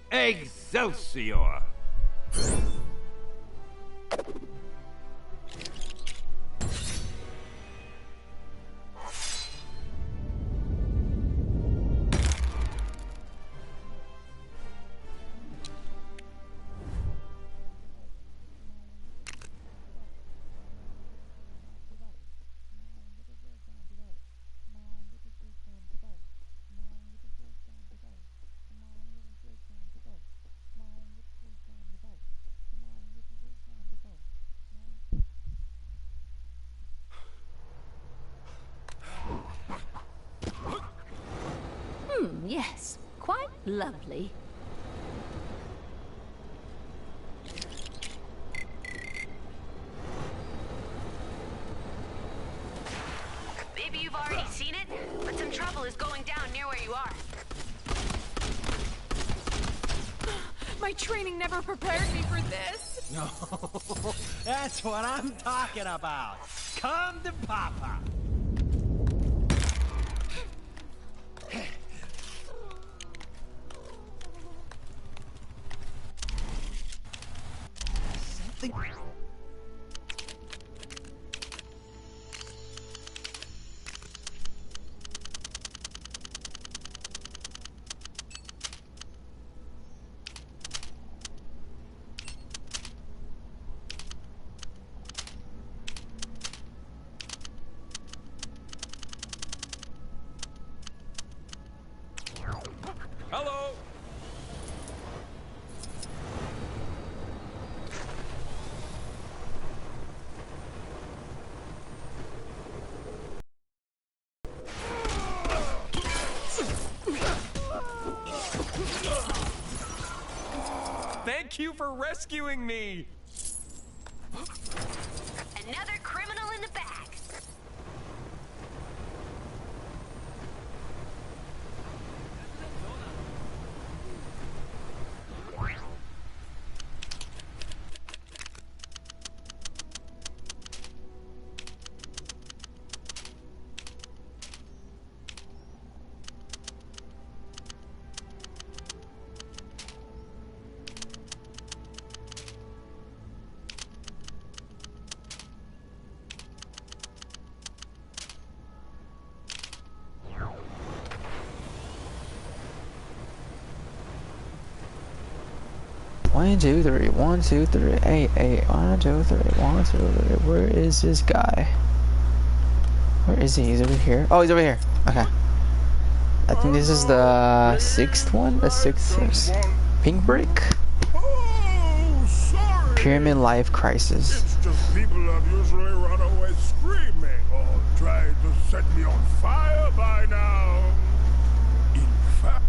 Excelsior! Yes, quite lovely. Maybe you've already seen it, but some trouble is going down near where you are. My training never prepared me for this. No, that's what I'm talking about. Come to Papa. Thank you for rescuing me. Another criminal in the bag. One, two, three, 1, 2, 3, 8, 8, 1, 2, 3, 1, 2, 3. Where is this guy? Where is he? He's over here. Oh, he's over here. Okay. I think this is the 6th one? The 6th pink brick? Pyramid Life Crisis. It's just people that usually run away screaming or try to set me on fire by now. In fact,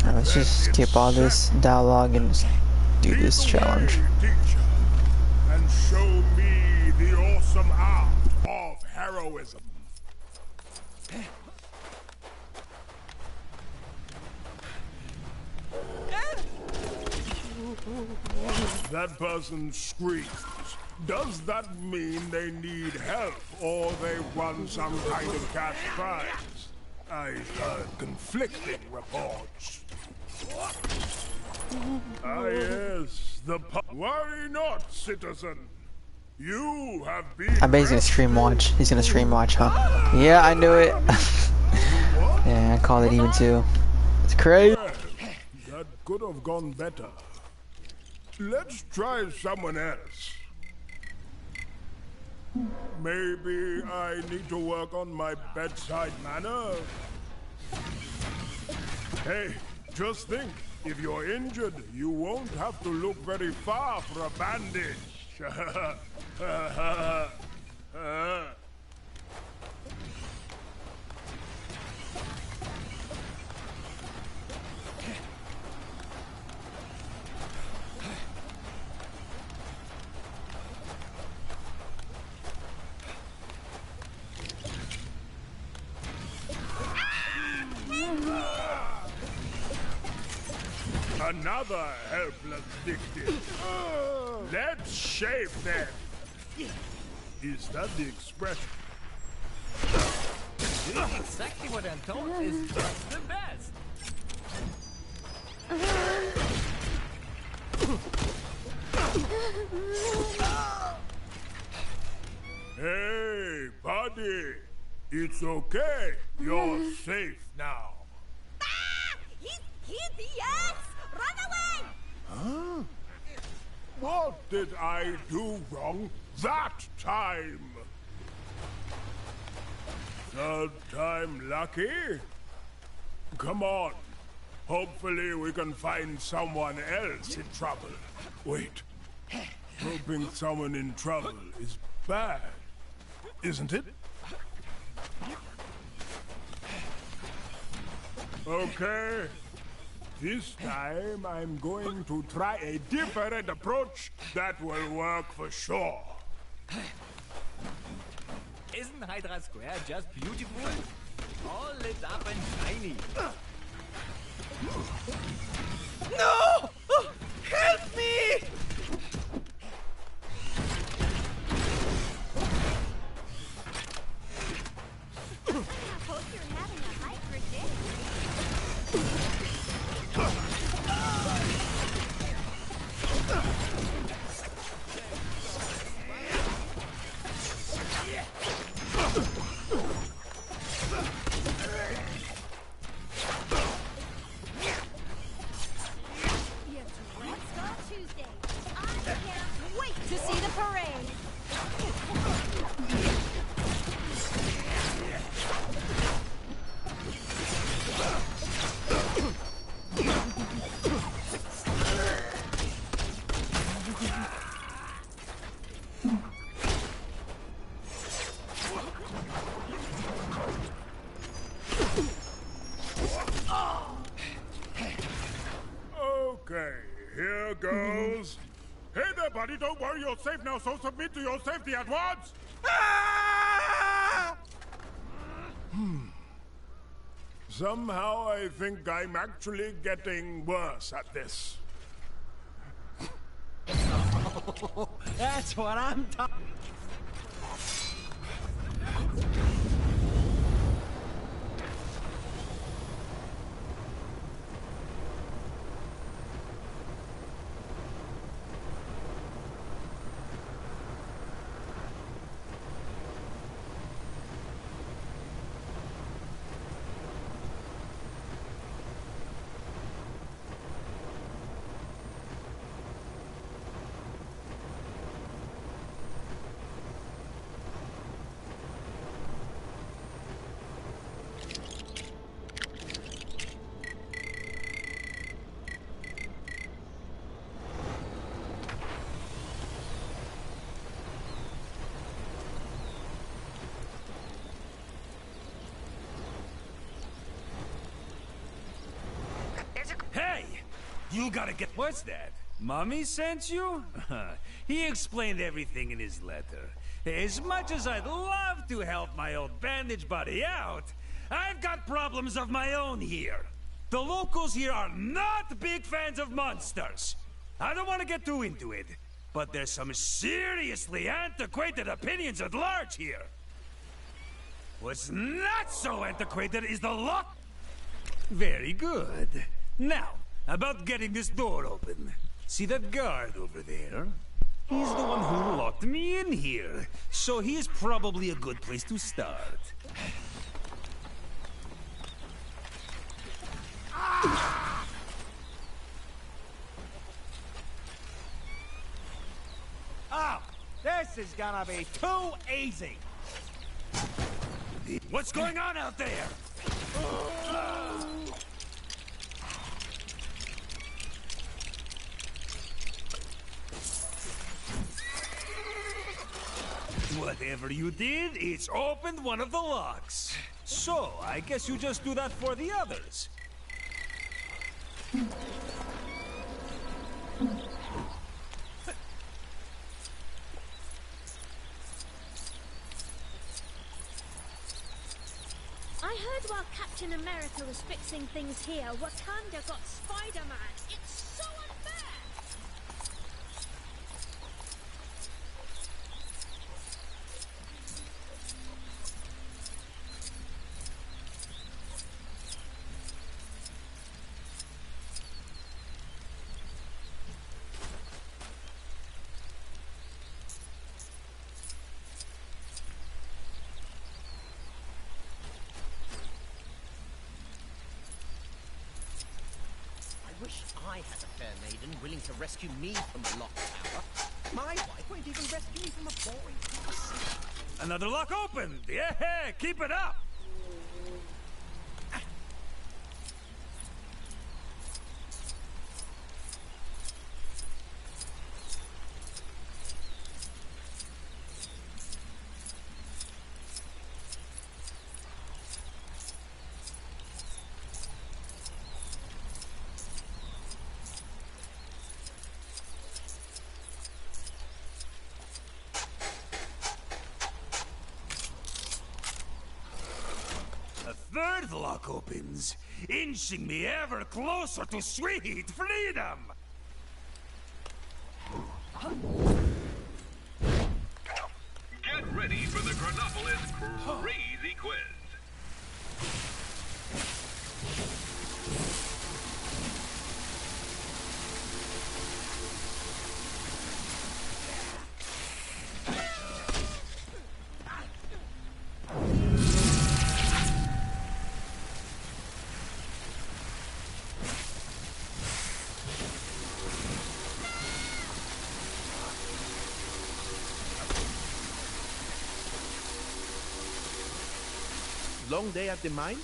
Alright, let's just skip all this dialogue and just do this challenge. teacher, and show me the awesome art of heroism. That person screams. Does that mean they need help or they won some kind of cash prize? I heard conflicting reports. Ah, yes, worry not, citizen. You have been. I bet he's gonna stream watch. He's gonna stream watch, huh? Yeah, I knew it. Yeah, I called it even too. It's crazy. That could have gone better. Let's try someone else. Maybe I need to work on my bedside manner. Hey, just think, if you're injured, you won't have to look very far for a bandage. Another helpless victim. Let's shave them. Is that the expression? This is exactly what Anton is just the best. Hey, buddy. It's okay. You're safe now. He's hideous! Run away! Huh? What did I do wrong that time? Third time lucky? Come on. Hopefully we can find someone else in trouble. Wait. Helping someone in trouble is bad, isn't it? Okay. This time I'm going to try a different approach that will work for sure. Isn't Hydra Square just beautiful? All lit up and shiny. No! Help me! Hope you're having a hyper day. buddy. Don't worry, you're safe now, so submit to your safety at once! Somehow I think I'm actually getting worse at this. That's what I'm talking. Hey! You gotta get... What's that? Mommy sent you? He explained everything in his letter. As much as I'd love to help my old bandage buddy out, I've got problems of my own here. The locals here are not big fans of monsters. I don't want to get too into it, but there's some seriously antiquated opinions at large here. What's not so antiquated is the lock... Very good. Now, about getting this door open. See that guard over there? He's the one who locked me in here, so he's probably a good place to start. Oh, this is gonna be too easy. What's going on out there? Whatever you did, it's opened one of the locks. So, I guess you just do that for the others. I heard while Captain America was fixing things here, Wakanda got Spider-Man. It's so unfair! I wish I had a fair maiden willing to rescue me from the lock tower. My wife won't even rescue me from a boring person. Another lock opened! Yeah, keep it up! Third lock opens, inching me ever closer to sweet freedom! Get ready for the Chronopolis Crazy Quiz. Long day at the mine?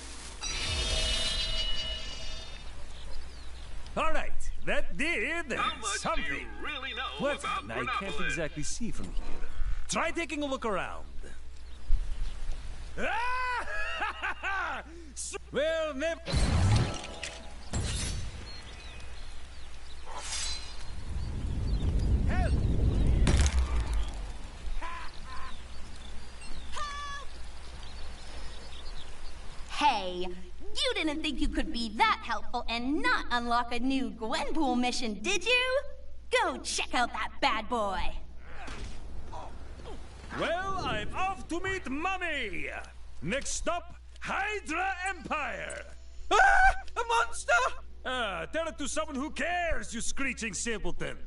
All right, that did How much something. do you really know What? about I can't Chronopolis? exactly see from here. Try taking a look around. Ah! Well, never. Help! way. You didn't think you could be that helpful and not unlock a new Gwenpool mission, did you? Go check out that bad boy. Well, I'm off to meet Mummy. Next stop, Hydra Empire. Ah! A monster! Tell it to someone who cares, you screeching simpleton.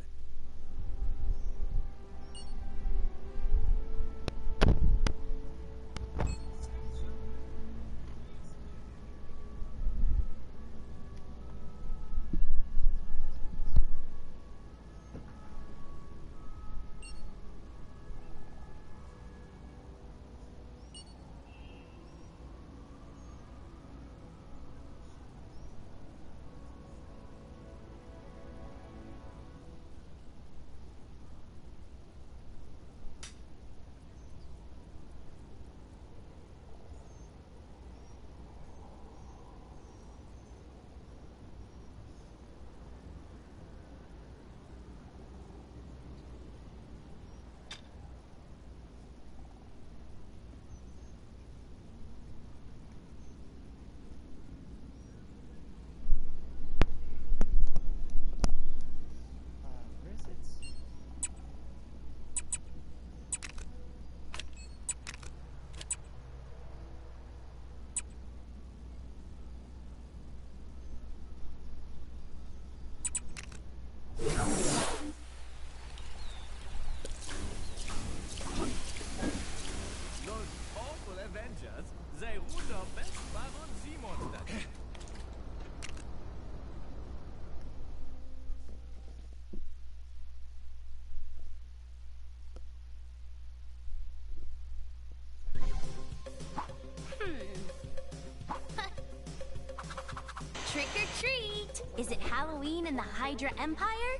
Trick or treat! Is it Halloween in the Hydra Empire?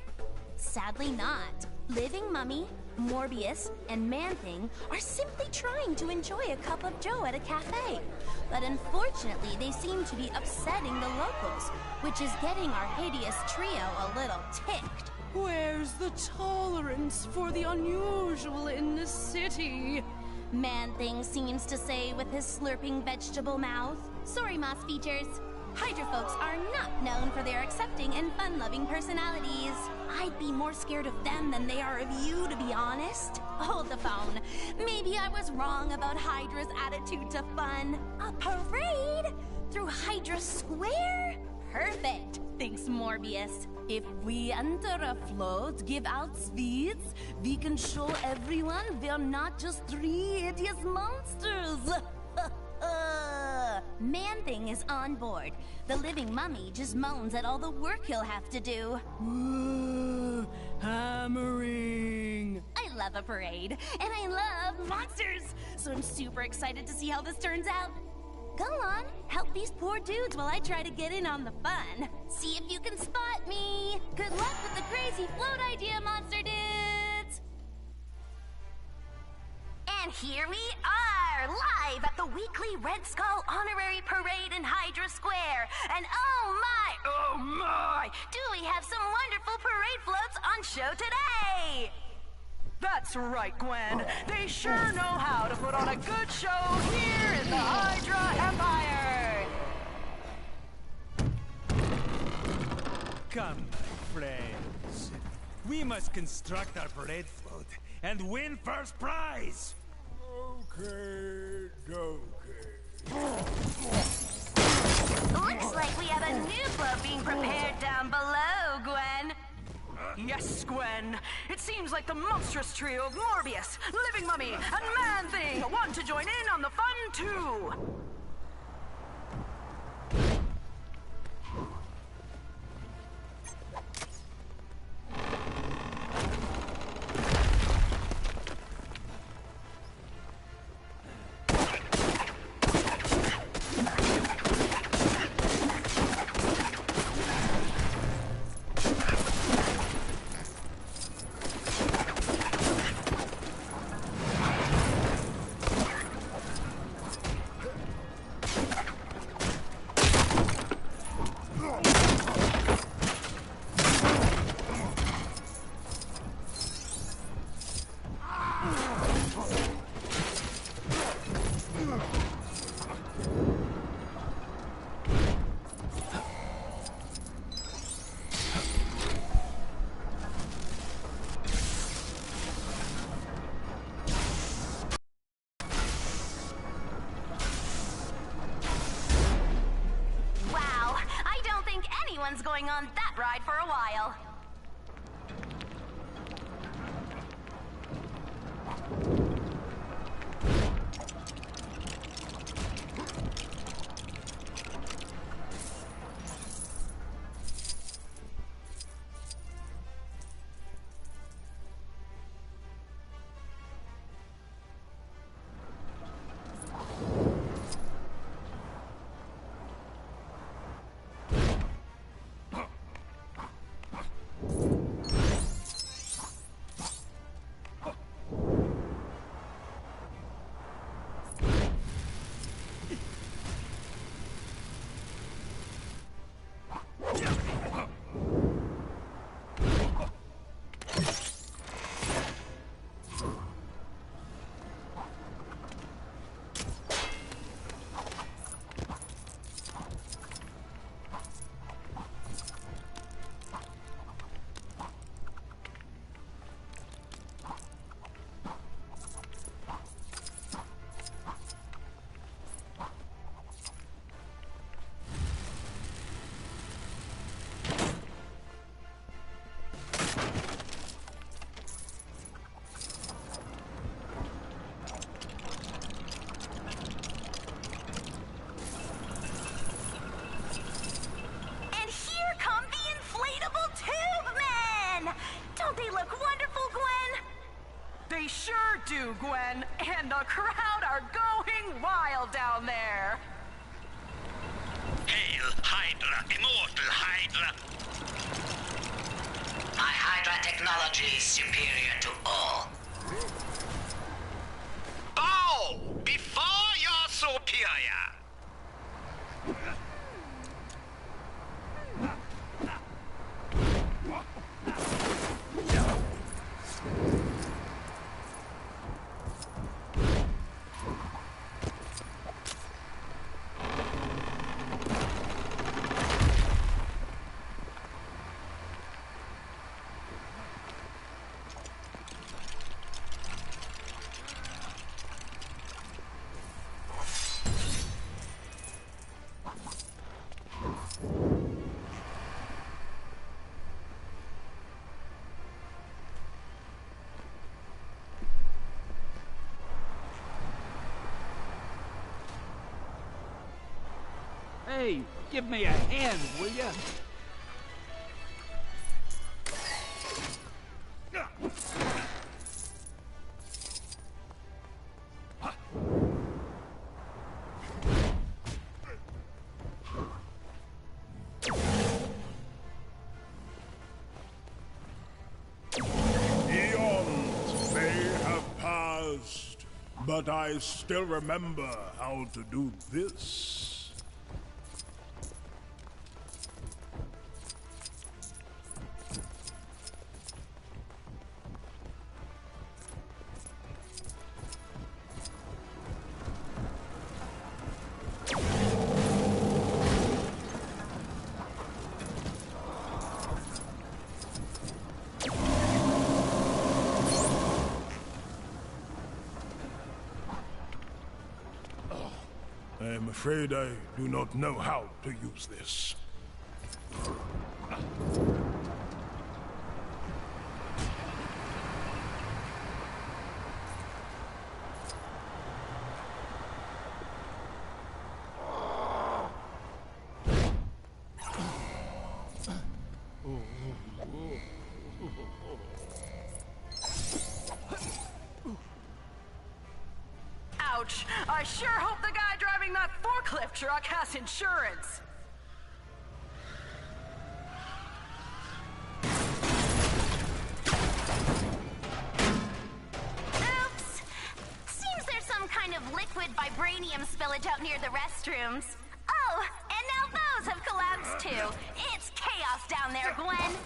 Sadly not. Living Mummy, Morbius, and Man-Thing are simply trying to enjoy a cup of joe at a cafe. But unfortunately, they seem to be upsetting the locals, which is getting our hideous trio a little ticked. Where's the tolerance for the unusual in this city? Man-Thing seems to say with his slurping vegetable mouth. Sorry, Moss Features. Hydra folks are not known for their accepting and fun-loving personalities. I'd be more scared of them than they are of you, to be honest. Hold the phone. Maybe I was wrong about Hydra's attitude to fun. A parade? Through Hydra Square? Perfect, thinks Morbius. If we enter a float, give out sweets, we can show everyone we're not just three hideous monsters. Man-Thing is on board. The living mummy just moans at all the work he'll have to do. Hammering. I love a parade, and I love monsters, so I'm super excited to see how this turns out. Go on, help these poor dudes while I try to get in on the fun. See if you can spot me. Good luck with the crazy float idea, monster dudes! And here we are, live at the weekly Red Skull Honorary Parade in Hydra Square. And oh my, do we have some wonderful parade floats on show today! That's right, Gwen. They sure know how to put on a good show here in the Hydra Empire! Come, my friends. We must construct our parade float and win first prize! Okay. Looks like we have a new float being prepared down below, Gwen. Yes, Gwen. It seems like the monstrous trio of Morbius, Living Mummy, and Man-Thing want to join in on the fun, too. going on that ride for a while. They sure do, Gwen. And the crowd are going wild down there. Hail, Hydra, immortal Hydra. My Hydra technology is superior to all. Bow before your superior. Hey, give me a hand, will ya? Eons may have passed, but I still remember how to do this. I'm afraid I do not know how to use this. Ouch! I sure hope the guy driving that forklift truck has insurance. Oops! Seems there's some kind of liquid vibranium spillage out near the restrooms. Oh, and now those have collapsed too. It's chaos down there, Gwen.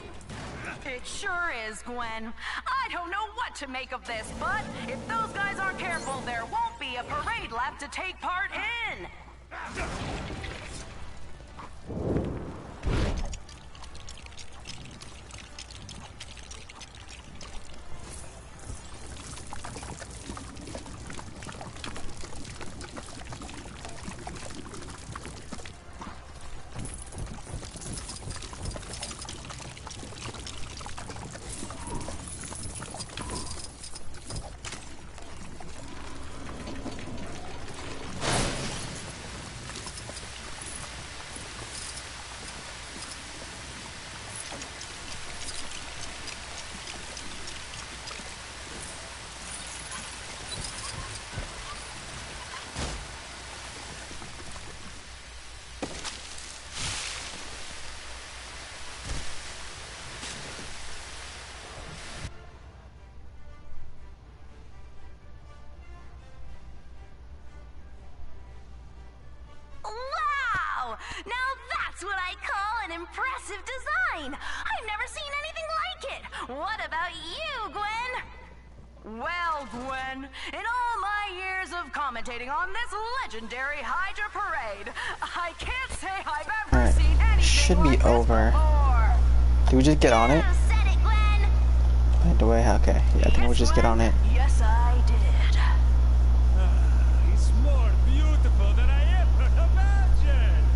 It sure is, Gwen. I don't know what to make of this, but if those guys aren't careful, there won't be a parade left to take part in. impressive design! I've never seen anything like it! What about you, Gwen? Well, Gwen, in all my years of commentating on this legendary Hydra parade, I can't say I've ever seen anything should be like over. Do we just get on it? Wait, do we? Okay, yeah, I think we'll just get on it. Yes, I did. It's more beautiful than I ever imagined.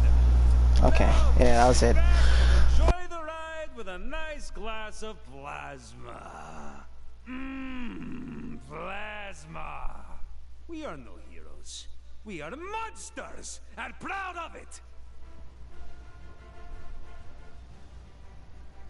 Okay, yeah, that was it. Enjoy the ride with a nice glass of plasma. Plasma. We are no heroes. We are monsters, and proud of it.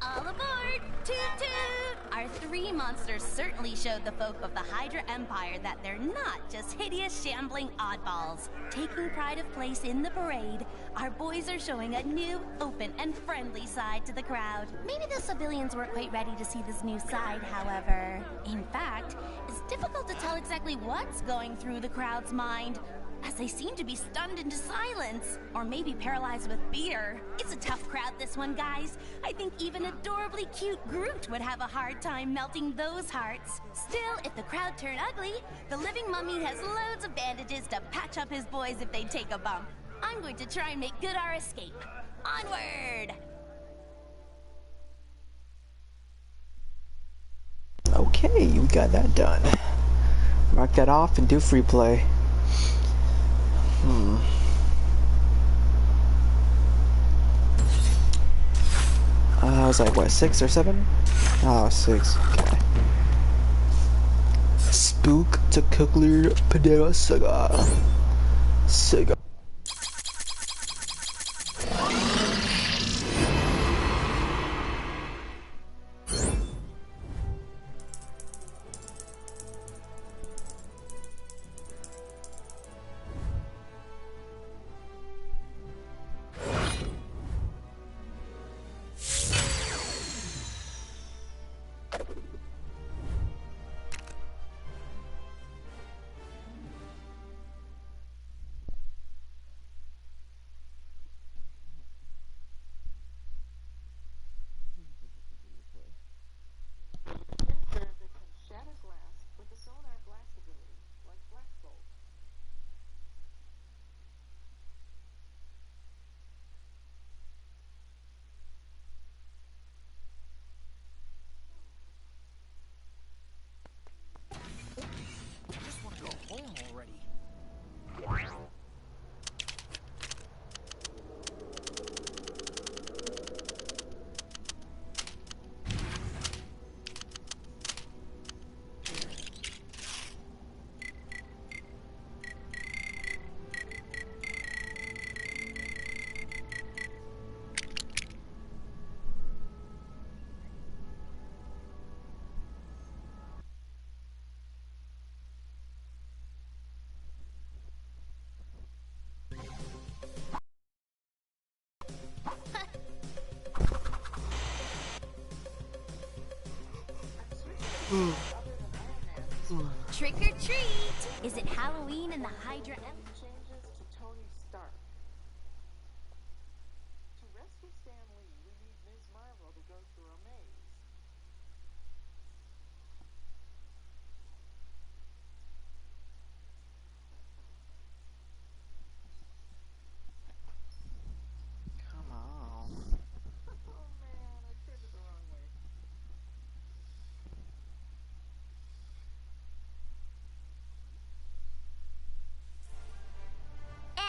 All aboard! Toot toot! Our three monsters certainly showed the folk of the Hydra Empire that they're not just hideous, shambling oddballs. Taking pride of place in the parade, our boys are showing a new, open, and friendly side to the crowd. Maybe the civilians weren't quite ready to see this new side, however. In fact, it's difficult to tell exactly what's going through the crowd's mind, as they seem to be stunned into silence, or maybe paralyzed with fear. It's a tough crowd, this one, guys. I think even adorably cute Groot would have a hard time melting those hearts. Still, if the crowd turn ugly, the living mummy has loads of bandages to patch up his boys if they take a bump. I'm going to try and make good our escape. Onward! Okay, we got that done. Mark that off and do free play. I was like, what, 6 or 7? Oh, 6. Okay. Spooktacular Padera Saga. Saga. Trick or treat! Is it Halloween in the Hydra Empire? Come on.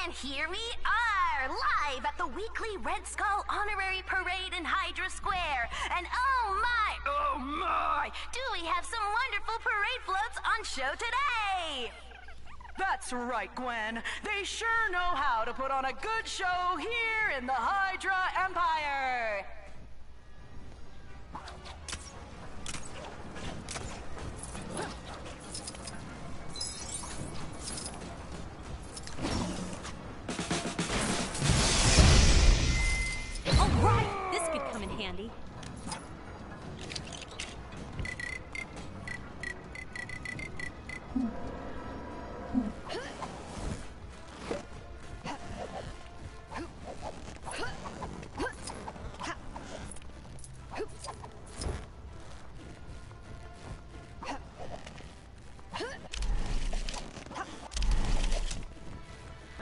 And here we are, live at the weekly Red Skull Honorary Parade in Hydra Square. And oh my, do we have some wonderful parade floats on show today! That's right, Gwen. They sure know how to put on a good show here in the Hydra Empire. Alright, this could come in handy.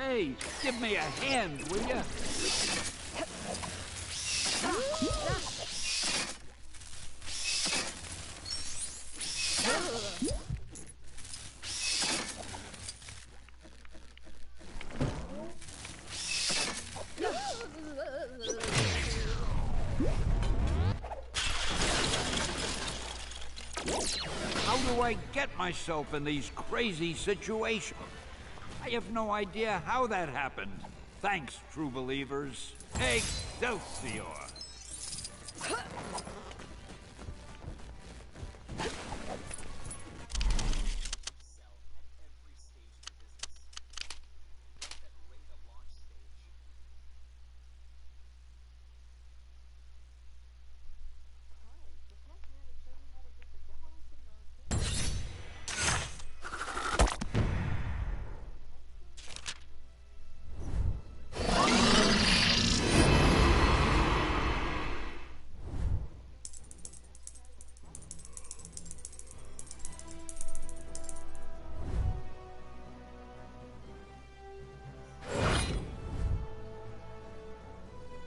Hey, give me a hand, will ya? How do I get myself in these crazy situations? I have no idea how that happened. Thanks, true believers. Excelsior!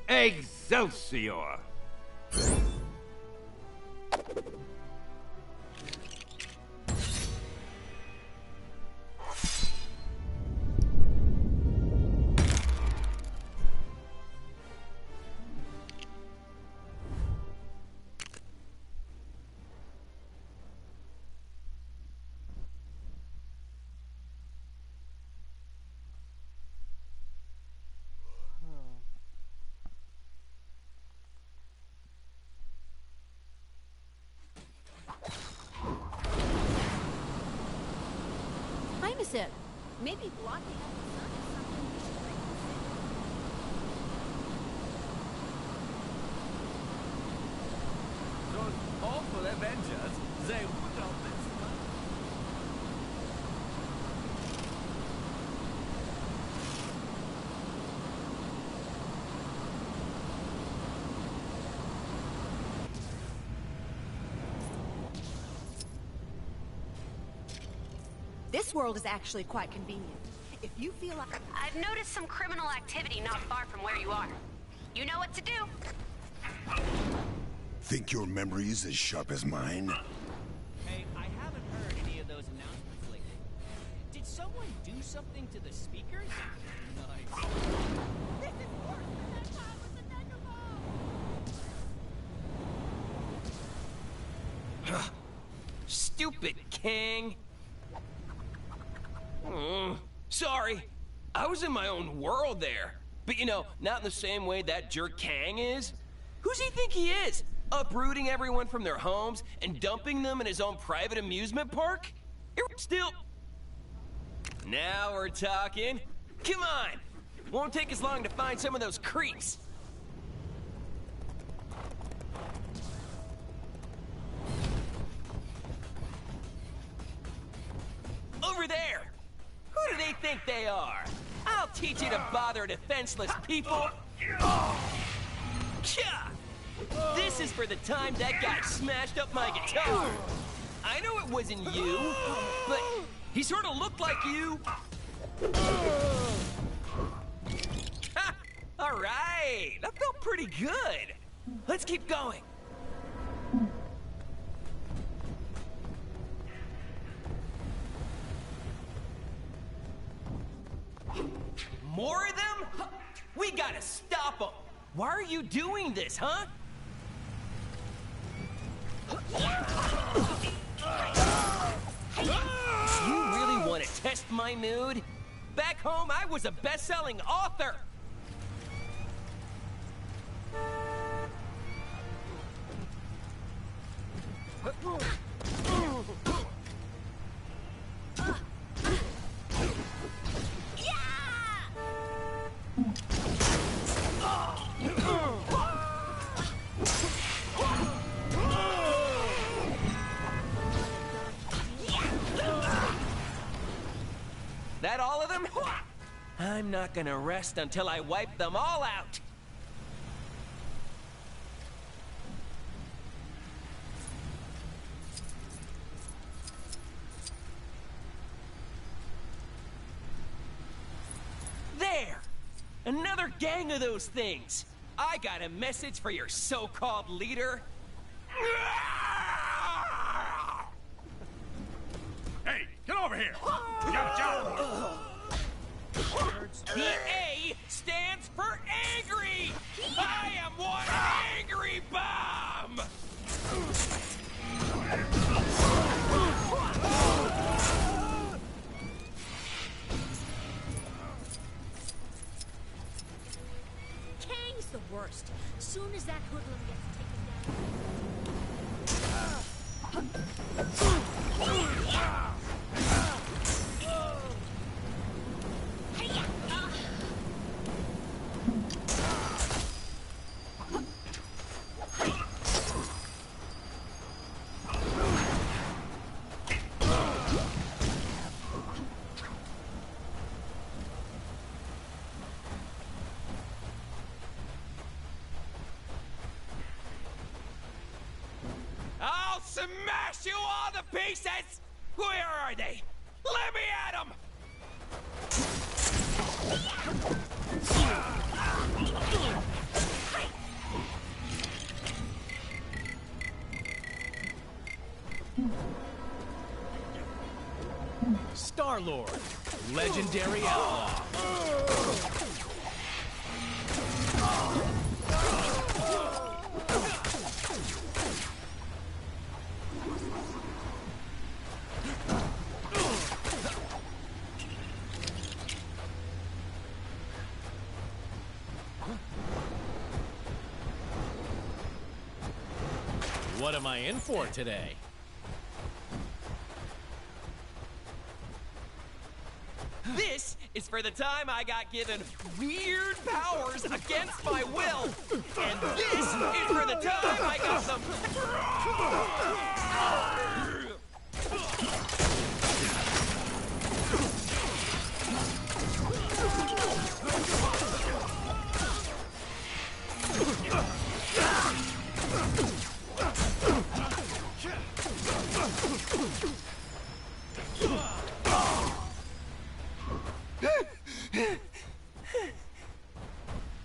Excelsior! Hi, Monsieur. Maybe blocking out the sun is something we should reconsider. Those awful Avengers, they would not miss much. This world is actually quite convenient. If you feel like... I've noticed some criminal activity not far from where you are. You know what to do. Think your memory is as sharp as mine? Hey, I haven't heard any of those announcements lately. Did someone do something to the speakers? Nice. This is worse than that time with the Thunderbolt! Stupid king! Sorry. I was in my own world there. But you know, not in the same way that jerk Kang is. Who's he think he is? Uprooting everyone from their homes and dumping them in his own private amusement park? Still... Now we're talking. Come on! Won't take us long to find some of those creeps. Over there! Who do they think they are? I'll teach you to bother defenseless people! Tcha! This is for the time that guy smashed up my guitar! I know it wasn't you, but he sort of looked like you. Ha! Alright! That felt pretty good! Let's keep going! More of them? We gotta stop them! Why are you doing this, huh? You really want to test my mood? Back home, I was a best-selling author! That all of them? I'm not gonna rest until I wipe them all out! Another gang of those things! I got a message for your so-called leader. Hey, get over here! We got a job! The A stands for angry! I am one angry bomb! Kang's the worst. Soon as that hoodlum gets taken I'll smash you all to pieces! Where are they? Let me at them! Star-Lord, legendary outlaw. What am I in for today? This is for the time I got given weird powers against my will. And this is for the time I got some...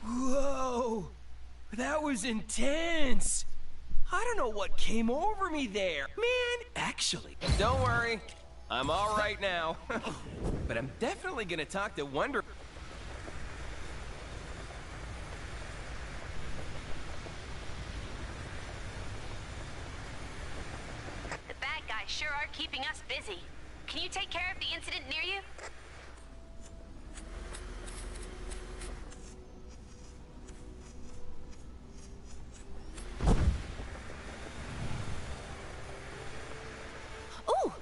Whoa! That was intense! I don't know what came over me there. Man, actually, don't worry. I'm all right now. But I'm definitely gonna talk to Wonder... The bad guys sure are keeping us busy. Can you take care of the incident near you? Oh!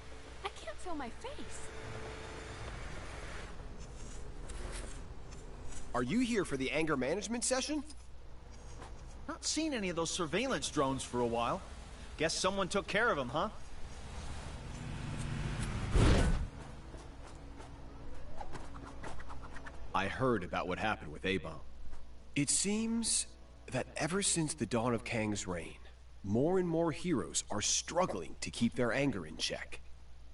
I can't feel my face. Are you here for the anger management session? Not seen any of those surveillance drones for a while. Guess someone took care of them, huh? I heard about what happened with A-Bomb. It seems that ever since the dawn of Kang's reign, more and more heroes are struggling to keep their anger in check.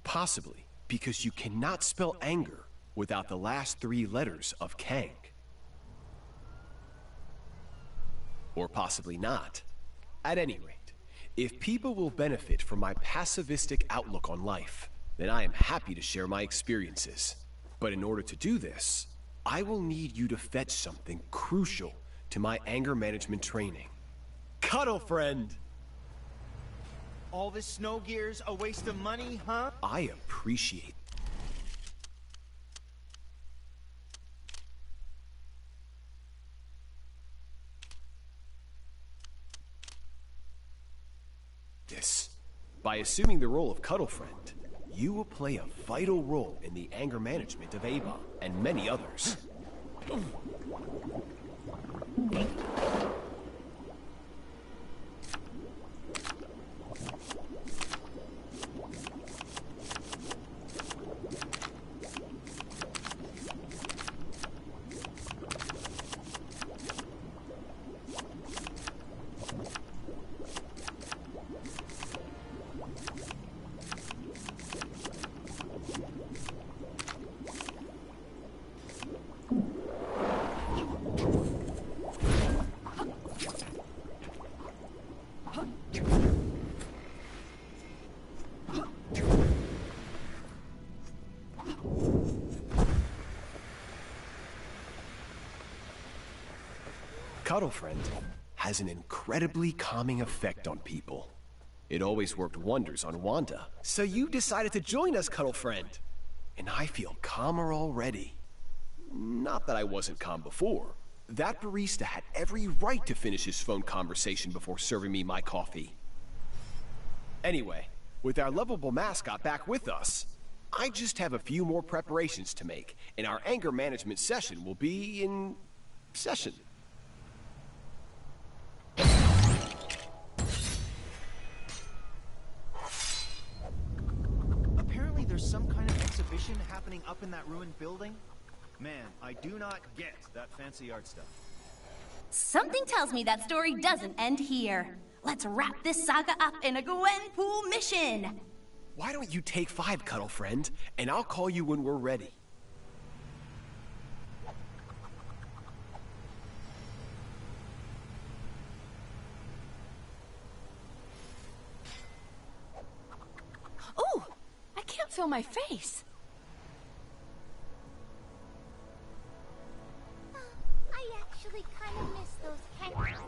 Possibly because you cannot spell anger without the last 3 letters of Kang. Or possibly not. At any rate, if people will benefit from my pacifistic outlook on life, then I am happy to share my experiences. But in order to do this, I will need you to fetch something crucial to my anger management training. Cuddle friend! All this snow gear's a waste of money, huh? I appreciate this. By assuming the role of Cuddle Friend, you will play a vital role in the anger management of A-Bomb and many others. Cuddle Friend has an incredibly calming effect on people. It always worked wonders on Wanda. So you decided to join us, Cuddle Friend. And I feel calmer already. Not that I wasn't calm before. That barista had every right to finish his phone conversation before serving me my coffee. Anyway, with our lovable mascot back with us, I just have a few more preparations to make, and our anger management session will be in session. Apparently there's some kind of exhibition happening up in that ruined building. Man, I do not get that fancy art stuff. Something tells me that story doesn't end here. Let's wrap this saga up in a Gwenpool mission. Why don't you take 5, Cuddle Friend, and I'll call you when we're ready. Ooh, I can't feel my face. I actually kind of miss those kangaroos.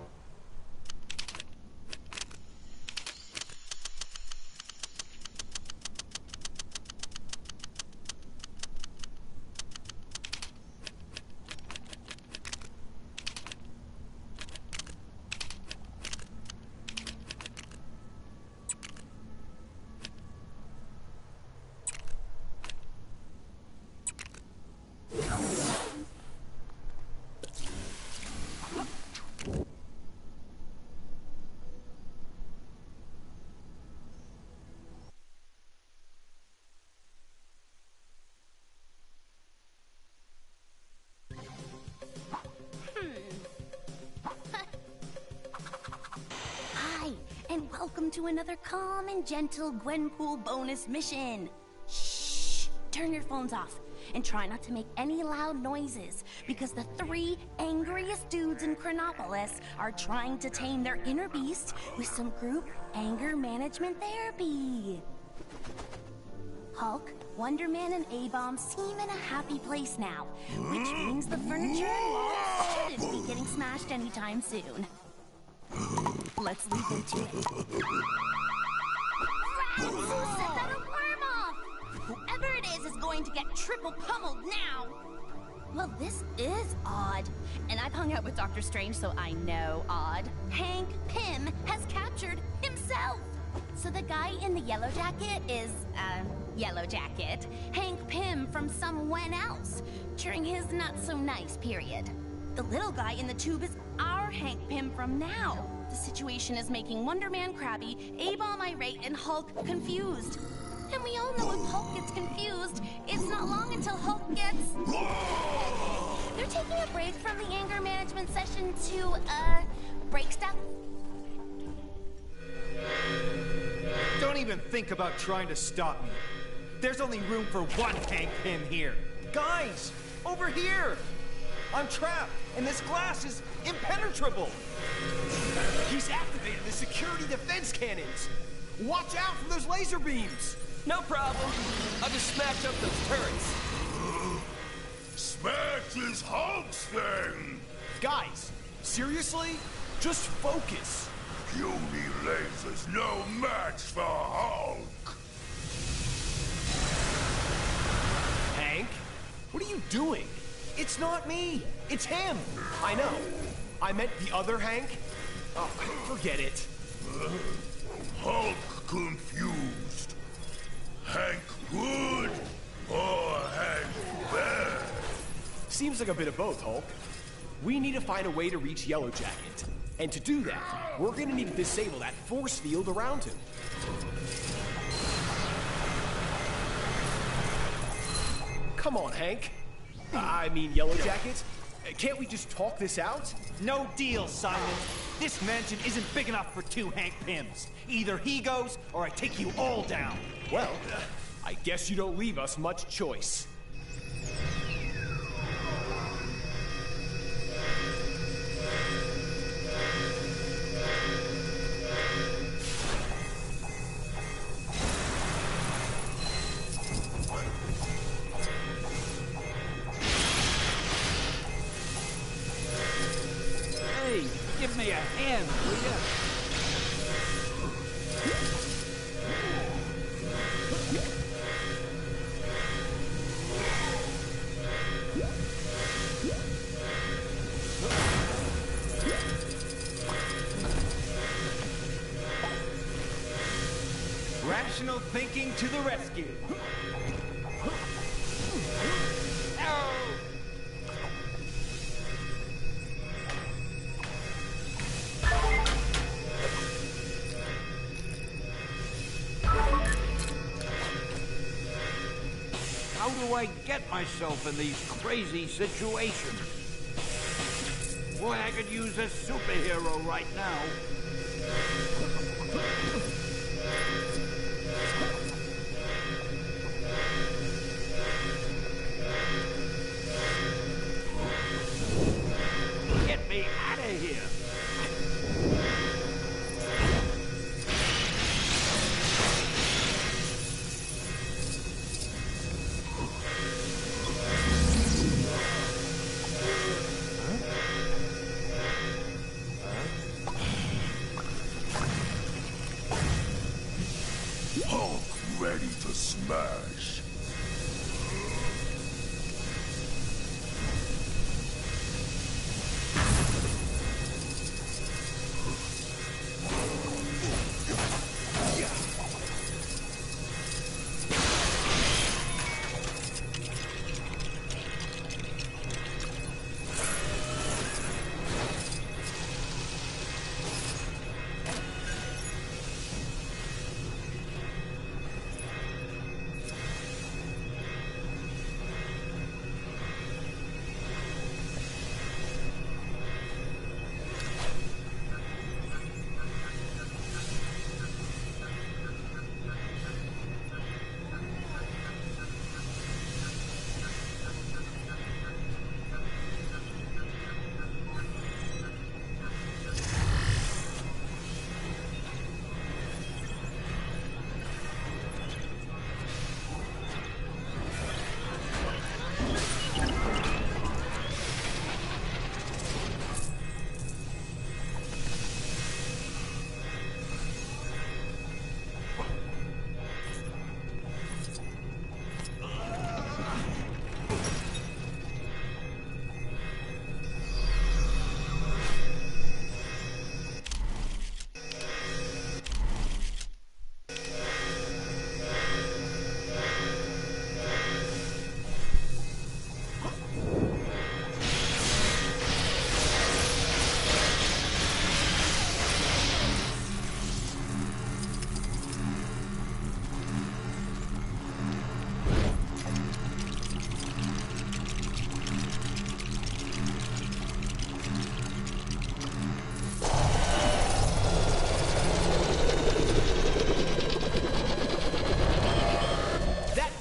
Hi, and welcome to another calm and gentle Gwenpool bonus mission. Shh! Turn your phones off and try not to make any loud noises because the 3 angriest dudes in Chronopolis are trying to tame their inner beast with some group anger management therapy. Hulk, Wonder Man, and A-Bomb seem in a happy place now, which means the furniture and walls shouldn't be getting smashed anytime soon. Let's leap into it. Rats! Who set that alarm off? Whoever it is going to get triple pummeled now. Well, this is odd. And I've hung out with Dr. Strange, so I know odd. Hank Pym has captured himself. So the guy in the yellow jacket is, Yellow Jacket. Hank Pym from someone else during his not-so-nice period. The little guy in the tube is our Hank Pym from now. The situation is making Wonder Man crabby, A-Bomb irate, and Hulk confused. And we all know if Hulk gets confused, it's not long until Hulk gets... They're taking a break from the anger management session to, break stuff. Don't even think about trying to stop me. There's only room for one Hank Pym here. Guys, over here! I'm trapped, and this glass is impenetrable. He's activated the security defense cannons. Watch out for those laser beams. No problem. I'll just smash up those turrets. Smash his Hulk's thing! Guys, seriously? Just focus. Puny laser's no match for Hulk! Hank, what are you doing? It's not me. It's him. I know. I meant the other Hank. Oh, forget it. Hulk confused. Hank good or Hank bad? Seems like a bit of both, Hulk. We need to find a way to reach Yellow Jacket. And to do that, we're gonna need to disable that force field around him. Come on, Hank. I mean, Yellow Jacket. Can't we just talk this out? No deal, Simon. This mansion isn't big enough for 2 Hank Pyms. Either he goes, or I take you all down. Well, I guess you don't leave us much choice. give me a hand, will ya? Rational thinking to the rescue. How do I get myself in these crazy situations? Boy, I could use a superhero right now. Get me out of here! Hulk ready to smash.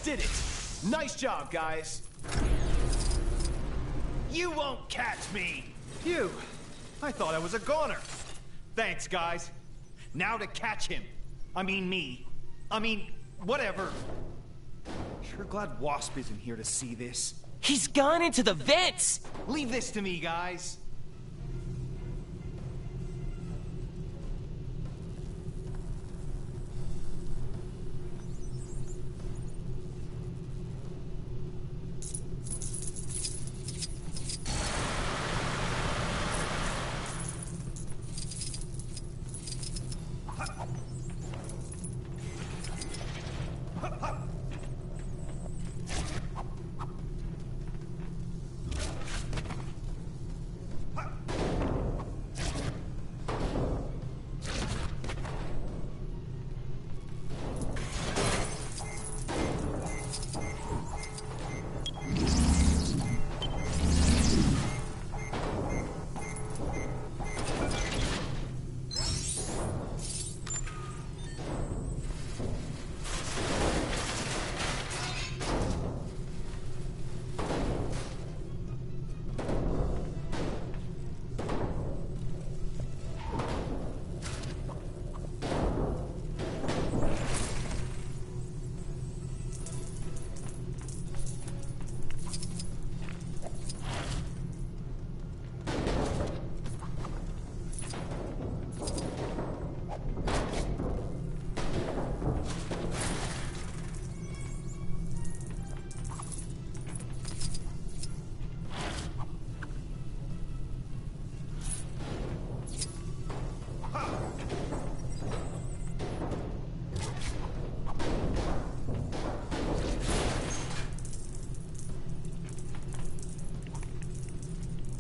Did it! Nice job, guys! You won't catch me! You! I thought I was a goner. Thanks, guys. Now to catch him. I mean me. I mean, whatever. Sure glad Wasp isn't here to see this. He's gone into the vents! Leave this to me, guys.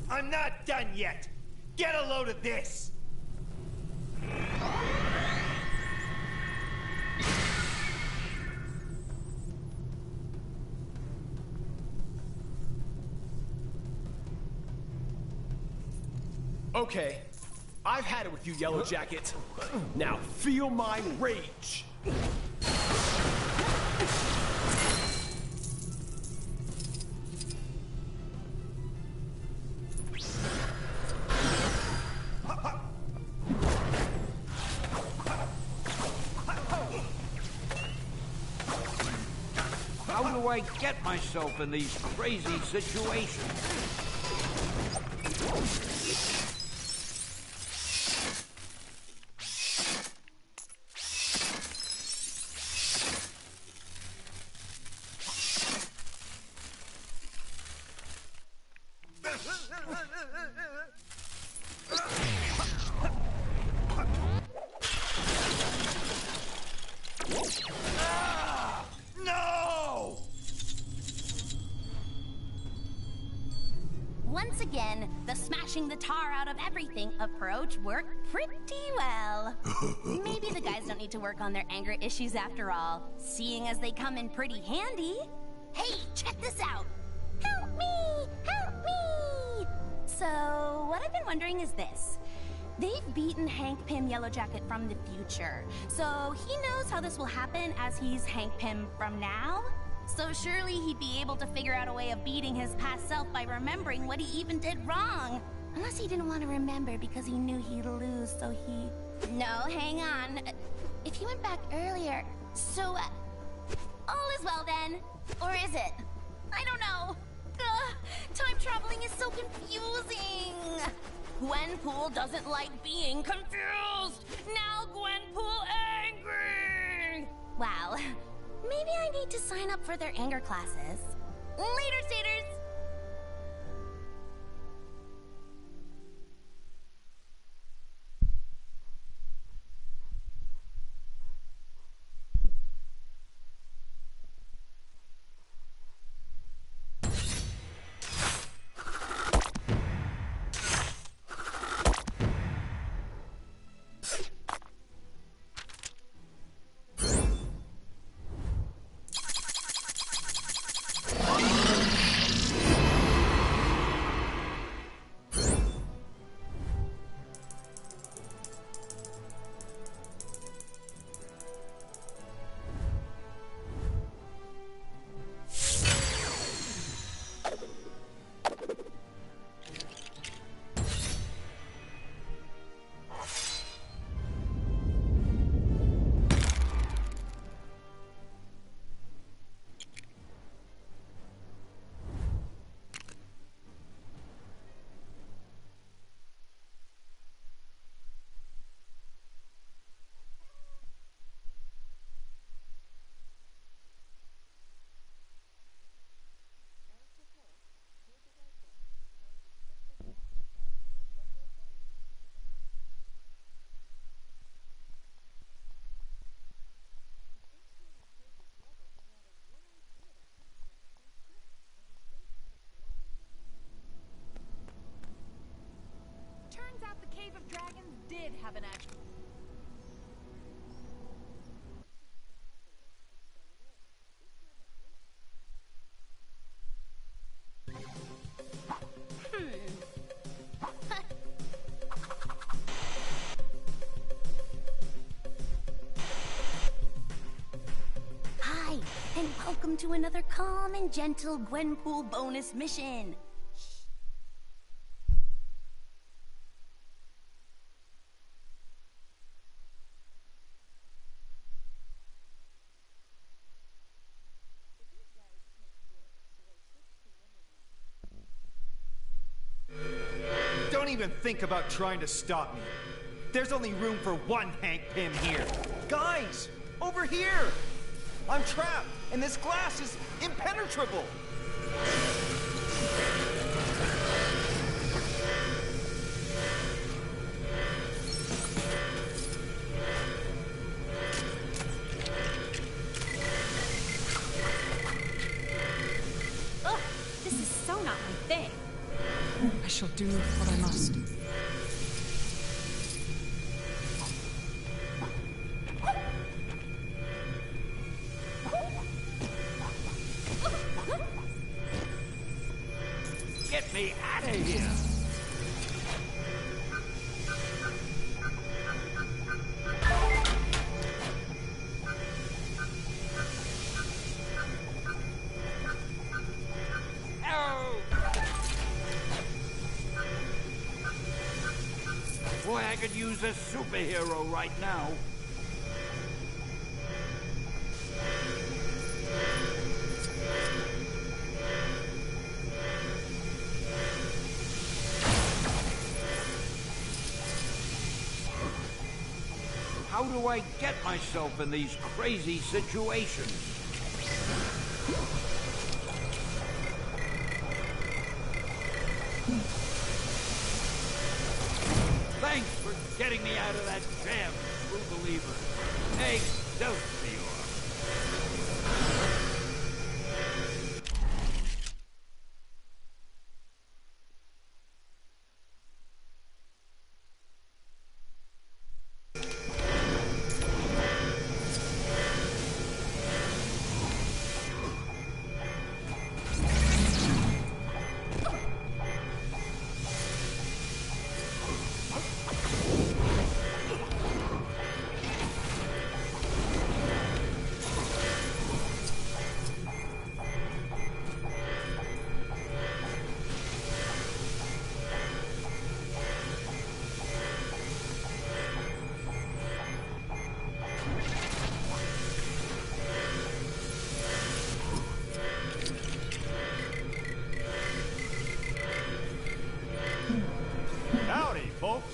I'm not done yet! Get a load of this! Okay, I've had it with you, Yellow Jacket. Now feel my rage! How do I get myself in these crazy situations? No! Once again, the smashing the tar out of everything approach worked pretty well. Maybe the guys don't need to work on their anger issues after all, seeing as they come in pretty handy. Hey, check this out! Help me! Help me! So, what I've been wondering is this. They've beaten Hank Pym Yellowjacket from the future, so he knows how this will happen as he's Hank Pym from now. So surely he'd be able to figure out a way of beating his past self by remembering what he even did wrong. Unless he didn't want to remember because he knew he'd lose, so he... No, hang on. If he went back earlier, so... all is well then. Or is it? I don't know. Time traveling is so confusing. Gwenpool doesn't like being confused. Now Gwenpool angry. Wow. Maybe I need to sign up for their anger classes. Later, Staters! Turns out the Cave of Dragons did have an actual... Hi, and welcome to another calm and gentle Gwenpool bonus mission. Don't even think about trying to stop me. There's only room for one Hank Pym here. Guys, over here! I'm trapped, and this glass is impenetrable! Ugh, this is so not my thing. I shall do what I must. Get me out of here! Boy, I could use a superhero right now. How do I get myself in these crazy situations? Thanks for getting me out of that jam, true believer. Excelsior! Howdy, folks.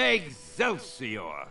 Excelsior!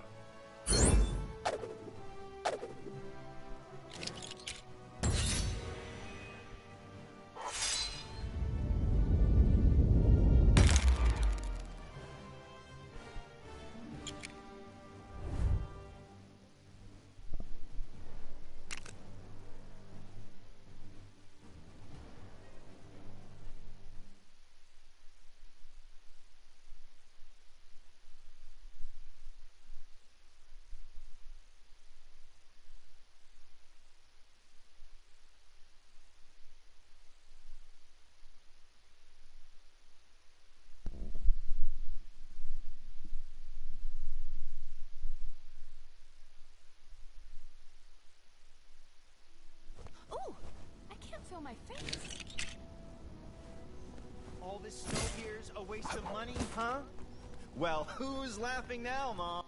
Ooh, I can't feel my face. All this snow here's a waste of money, huh? Well, who's laughing now, Mom?